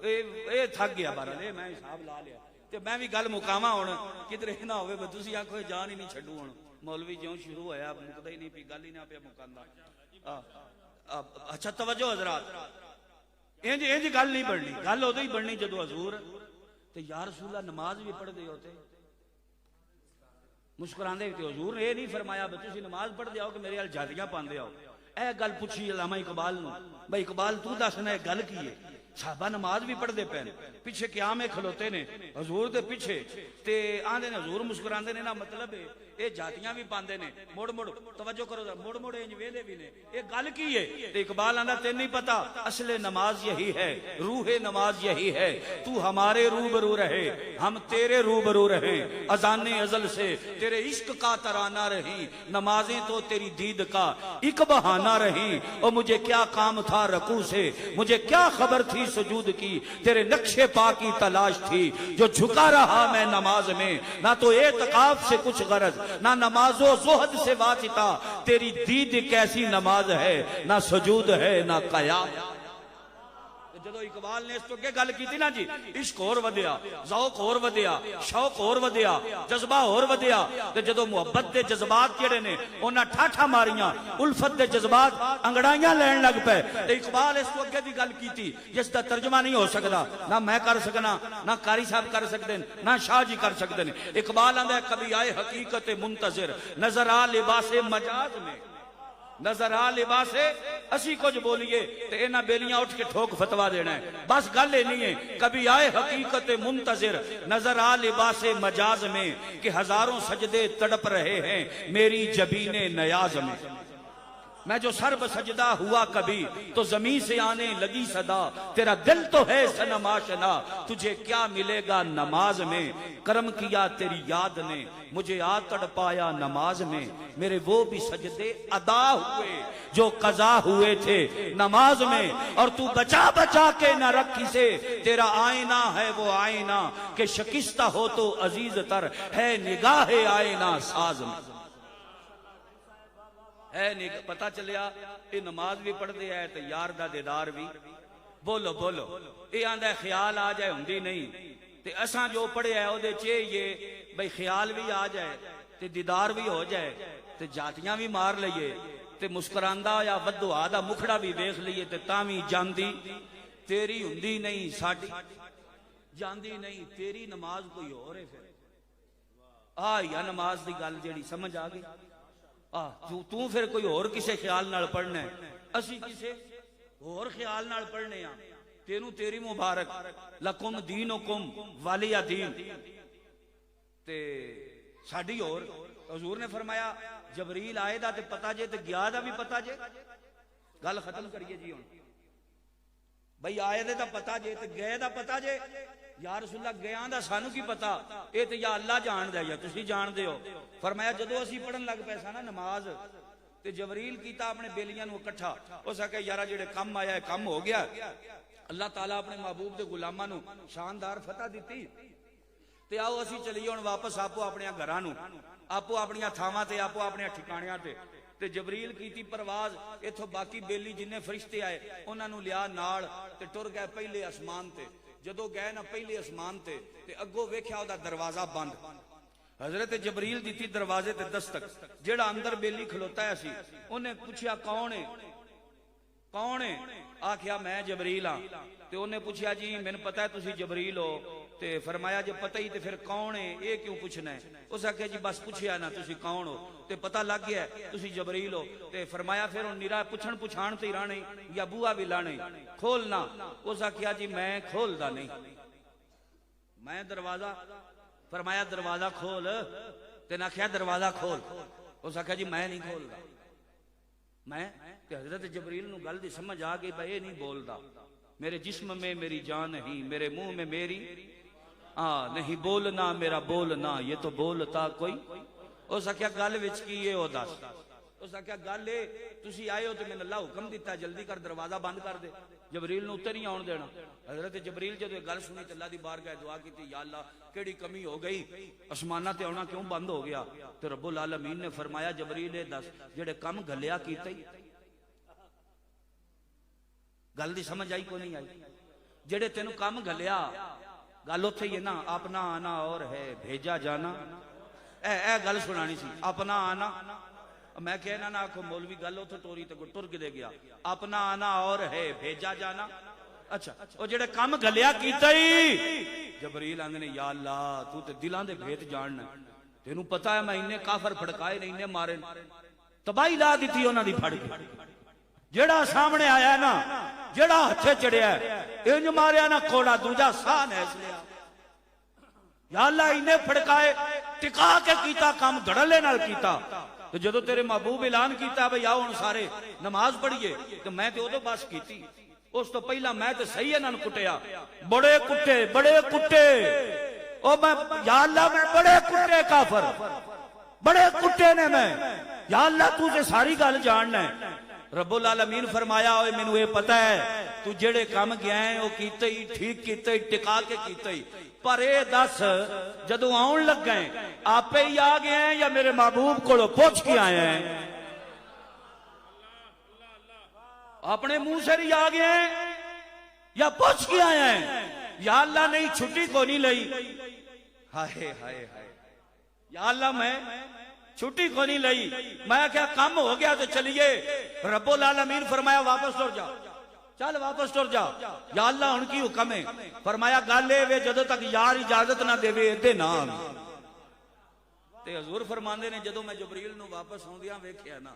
اے تھک گیا بارا لے میں حساب لا لیا تے میں بھی گل مکاواں ہن کدھر نہ ہوے تسی آکھو جان ہی نہیں چھڈو ہن مولوی جیوں شروع ہویا مکدا ہی نہیں پی گل ہی نہ پیا مکاندا۔ اچھا توجہ حضرات، انج گل نہیں بننی، گل ادو ہی بننی جدو حضور تے یا رسول اللہ نماز بھی پڑھ دے ہوتے مسکراندے تے حضور نے یہ نہیں فرمایا کہ تسی نماز پڑھ دے آؤ کہ میرے ال جادیاں پاندے آؤ۔ اے گل پوچھی علامہ اقبال نو، بھائی اقبال تو دسنا ہے گل کی ہے؟ صحابہ نماز بھی پڑھ دے پین، پیچھے قیام میں کھلوتے نے حضور دے پیچھے تے آندے نے حضور مسکراندے نے، نا مطلب ہے اے جاتیاں بھی پاندے نے، مڑ توجہ کرو ذرا، مڑ انج ویلے بھی نے، اے گل کی ہے؟ تے اقبال آندا تین نہیں پتا، اصل نماز یہی ہے، روح نماز یہی ہے، تو ہمارے روبرو رہے ہم تیرے روبرو رہیں، اذان ازل سے تیرے عشق کا ترانہ رہیں، نمازیں تو تیری دید کا ایک بہانہ رہیں، اور مجھے کیا کام تھا رکوع سے، مجھے کیا خبر تھی سجود کی، تیرے نقش پا کی تلاش تھی، جو جھکا رہا میں نماز میں، نہ تو اعتکاف سے کچھ غرض، نہ نماز و زہد سے واسطہ، تیری دید کیسی نماز ہے، نہ سجود ہے نہ قیام۔ جدو اقبال نے اس تو کیا گل کی تھی نا جی، عشق اور ودیا، ذوق اور ودیا، شوق اور ودیا، جذبہ اور ودیا، تے جدو محبت دے جذبات جڑے نے انہاں ٹھاٹھا ماریاں، الفت دے جذبات انگڑائیاں لین لگ پے، تے اقبال اس تو اگے دی گل کیتی جس دا ترجمہ نہیں ہو سکدا، نہ میں کر سکنا، نہ قاری صاحب کر سکدے، نہ شاہ جی کر سکدے۔ اقبال آندا ہے کبھی آئے حقیقت منتظر، نظر آ لباس مجاز میں، نظر آ لباس اسی کچھ بولیے تے اینا بیلیاں اٹھ کے ٹھوک فتوا دینا ہے، بس گل یہ نہیں ہے۔ کبھی آئے حقیقت منتظر، نظر آ لباس مجاز میں، کہ ہزاروں سجدے تڑپ رہے ہیں میری جبین نیاز میں، میں جو سر بسجدہ ہوا کبھی تو زمین سے آنے لگی صدا، تیرا دل تو ہے صنم آشنا، تجھے کیا ملے گا نماز میں، کرم کیا تیری یاد نے، مجھے آ تڑپایا نماز میں، میرے وہ بھی سجدے ادا ہوئے جو قضا ہوئے تھے نماز میں، اور تو بچا بچا کے نہ رکھ اسے، تیرا آئینہ ہے وہ آئینہ کہ شکستہ ہو تو عزیز تر ہے نگاہ آئینہ ساز میں۔ پتہ چلیا یہ نماز بھی پڑھ دے ہے تو یار دا دیدار بھی، بولو یہ آندہ ہے خیال آ جائے ہوندی نہیں، تے اساں جو پڑھے ہے او دے چے یہ بھئی خیال بھی آ جائے تے دیدار بھی ہو جائے تے جاتیاں بھی مار لئیے تے مسکراندہ یا بددعا دا مکھڑا بھی دیکھ لئیے تے تامی جاندی تیری ہوندی نہیں، ساڈی جاندی نہیں، تیری نماز کوئی اور ہے۔ پھر یا نماز دی گل جیڑی سمجھ آ گئی، تو پھر کوئی اور کسے خیال نال پڑھنا ہے، اسی کسے اور خیال نال پڑھنے ہیں، تینوں تیری مبارک، لکم دینکم ولی دین، تے ساڈی اور۔ حضور نے فرمایا جبریل آئے دا تے پتا جے تے گیا دا بھی پتا جے، گل ختم کریے جی ہن، بھئی آئے دے دا پتا جے تے گئے دا پتا جے، یا رسول اللہ گیاں دا سانو کی پتا، اے تے یا اللہ جان دے یا تسی جان دے ہو۔ فرمایا جدو اسی پڑھن لگ پیسا نا نماز تے جبریل کیتا اپنے بیلیاں نو اکٹھا، اس آکے یارا جڑے کم آیا ہے کم ہو گیا، اللہ تعالیٰ اپنے محبوب دے غلاماں نو شاندار فتح دیتی، تے آؤ اسی چلیے ہن واپس آپو اپنے گھراں نو، آپو اپنی تھاواں تے آپو اپنے ٹھکانیاں تے جبریل کیتی پرواز، ایتھوں باقی بیلی جننے فرشتے آئے انہاں نو لیا نال تے ٹر گئے پہلے آسمان تے، جدو گئے نا پہلے اسمان تے اگوں ویکھیا دا دروازہ بند. حضرت جبریل دیتی دروازے تے دستک. جیڑا اندر بیلی کھلوتا ہے سی انہیں پوچھیا کون ہے کون ہے؟ آکھیا میں جبریل ہاں. تے انہیں پوچھیا جی میں نے پتا ہے تسی جبریل ہو. تے فرمایا جب پتہ ہی تے پھر کون ہے یہ کیوں پوچھنا ہے؟ اس آکھیا جی بس پوچھیا نا تسی کون ہو تے پتہ لگ گیا ہے تسی جبریل ہو. تے فرمایا پھر ان نرا پوچھن پچھان تے رانے یا بوا بھی لانے کھولنا. اس آکھیا جی میں کھولدا نہیں میں دروازہ. فرمایا دروازہ کھول. تے نہ آکھیا دروازہ کھول. اس آکھیا جی میں نہیں کھولدا میں. تے حضرت جبریل نو گل دی سمجھ آ گئی بھائی نہیں بولدا. میرے جسم میں میری جان نہیں میرے منہ میں میری نہیں بولنا میرا بولنا یہ تو بولتا کوئی. اس آکھیا گل وچ کی ہے او دس. اس آکھیا گل اے تسی آئے ہو تے میں اللہ حکم دیتا جلدی کر دروازہ بند کر دے. جبریل نو اتر نہیں آن دینا. حضرت جبریل جدو گل سنی تے اللہ دی بارگاہ دعا کیتی یا اللہ کیڑی کمی ہو گئی آسماناں تے آنا کیوں بند ہو گیا؟ تے رب العالمین نے فرمایا جبریل دس جڑے کم گھلیا کیتے ہی گل دی سمجھ آئی کو نہیں آئی؟ جڑے تینوں کم گھلیا گل اوتھے ہی ہے نا. اپنا آنا اور ہے بھیجا جانا. اے گل سنانی سی. اپنا آنا میں کہنا نہ آکھو مولوی گل اوتھے ٹوری تے کوئی ٹر کے دے گیا. اپنا آنا اور ہے بھیجا جانا. اچھا او جڑے کم گھلیا کیتا ہی جبریل آندے یا اللہ تو تے دلاں دے بھیت جاننا. تینوں پتہ ہے میں انہیں کافر پھڑکائے نے انہیں مارے تباہی لا دیتی انہاں دی پھڑ کے. جڑا سامنے آیا ہے نا جڑا ہتھے چڑھیا ہے انج ماریا نا کھوڑا دوجا ساہ نے اس لیا. یا اللہ انہیں پھڑکائے ٹکا کے کیتا کام گھڑلے نال کیتا. تو جدو تیرے محبوب اعلان کیتا بھئی آؤ ہن سارے نماز پڑھیے تو میں تے اودوں بس کیتی. اس تو پہلا میں تے صحیح انہاں نوں کٹیا بڑے کٹے او میں یا اللہ میں بڑے کٹے کافر بڑے کٹے نے میں. یا اللہ تو تے ساری گل جاننا ہے. رب العالمین فرمایا اوے مینوں یہ پتہ ہے تو جڑے کام گیا ہے وہ کیتے ہی ٹھیک کیتے ہی ٹکا کے کیتے ہی. پر اے دس جدو آن لگ گئے آپ ہی آ گئے ہیں یا میرے محبوب کو پوچھ کے آئے ہیں؟ اپنے منہ سے ہی آ گئے ہیں یا پوچھ کے آئے ہیں؟ یا اللہ نہیں چھٹی کو نہیں لئی. ہائے ہائے ہائے یا اللہ میں چھٹی کو نہیں لئی. میں کیا کام ہو گیا تو چلیے. رب العالمین فرمایا واپس ٹر جا چل واپس ٹر جا. یا اللہ ان کی حکم ہے. فرمایا گل اے وے جدوں تک یار اجازت نہ دے ادے نہ. تے حضور فرماندے نے جدوں میں جبریل نو واپس ہوندیاں ویکھیا نا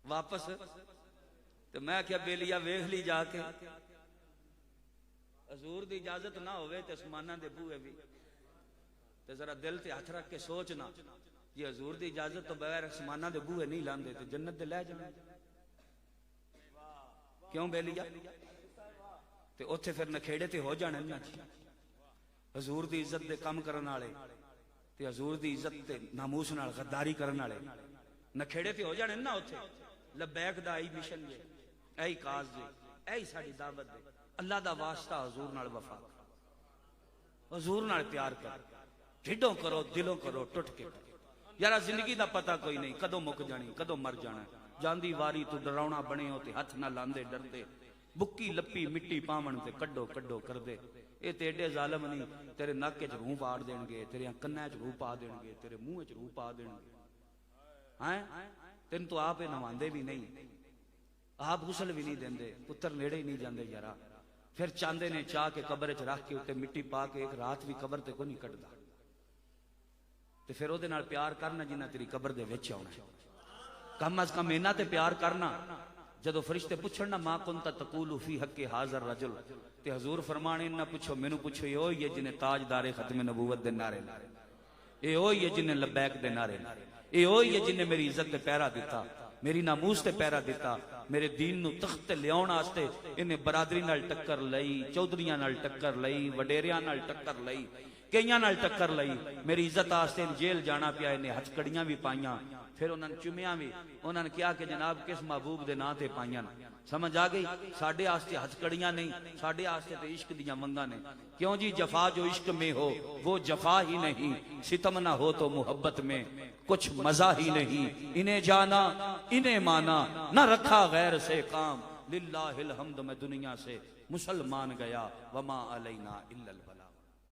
واپس تے میں کیا بیلیا ویکھ لی جا کے حضور دی اجازت نہ ہوئے تے اسماناں دے بوئے بھی تے ذرا دل تے ہاتھ رکھ کے سوچنا یہ حضور دی اجازت تو بغیر اسماناں دے بوئے نہیں لاندے تے جنت دے لے جانے. کیوں بے لیا تے اوتھے پھر نکھیڑے تے ہو جانے نا. حضور دی عزت دے کام کرن والے تے حضور دی عزت تے ناموس نال غداری کرن والے نکھیڑے تے ہو جانے نا اوتھے. لبیک دا ای مشن جے اے کاز جے اے ساڈی دعوت دے. اللہ دا واسطہ حضور نال وفا حضور نال پیار کر ڈھڈوں کرو دلوں کرو ٹوٹ کے یارا. زندگی دا پتہ کوئی نہیں کدوں مک جانی کدوں مر جانا. جاندی واری تو ڈراونا بنے ہو تے ہاتھ نہ لاندے ڈردے بکی لپی مٹی پاون تے کڈو کڈو کر دے. اے تے ایڈے ظالم نہیں تیرے نک وچ روح پاڑ دین گے تیرے کناں وچ روح پا دین گے تیرے منہ وچ روح پا دین گے. ہیں تین تو آپ نواندے بھی نہیں آپ غسل بھی نہیں دیندے پتر نیڑے ہی نہیں جاندے یارا. پھر چاندے نے چاہ کے قبر وچ رکھ کے اوتے مٹی پا کے ایک رات بھی قبر تے کو نہیں کٹدا تے پھر او دے نال پیار کرنا جنہ تیری قبر دے وچ آونا. کم از کم اینا تے پیار کرنا جدو فرشتے پوچھن نا ما کنت تقول فی حق حاضر رجل تے حضور فرمانے نہ پوچھو مینوں پوچھو یہ ہوئی ہے جنہیں تاجدار ختم نبوت دے نعرے لائے. یہ ہوئی ہے جنہیں لبیک دے نعرے لائے. یہ ہوئی ہے جنہیں میری عزت تے پیرا دیتا میری ناموس تے پیرا دیتا میرے دین نو تخت تے لیاون واسطے انہیں برادری نال ٹکر لئی چودھریاں نال ٹکر لئی وڈیریاں نال ٹکر لئی کئیاں نال ٹکر لئی. میری عزت واسطے جیل جانا پیا انہیں ہتھ کڑیاں بھی پائیاں پھر انہوں نے چومیاں بھی انہوں نے کیا کہ جناب کس محبوب دے نام تے پائیاں. سمجھ آ گئی. ساڈے واسطے ہتھ کڑیاں نہیں ساڈے واسطے تے عشق دیاں منگاں نے. کیوں جی جفا جو عشق میں ہو وہ جفا ہی نہیں ستم نہ ہو تو محبت میں کچھ مزہ ہی نہیں. انہیں جانا انہیں مانا نہ رکھا غیر سے کام للہ الحمد میں دنیا سے مسلمان گیا، وما علینا الا البلاغ۔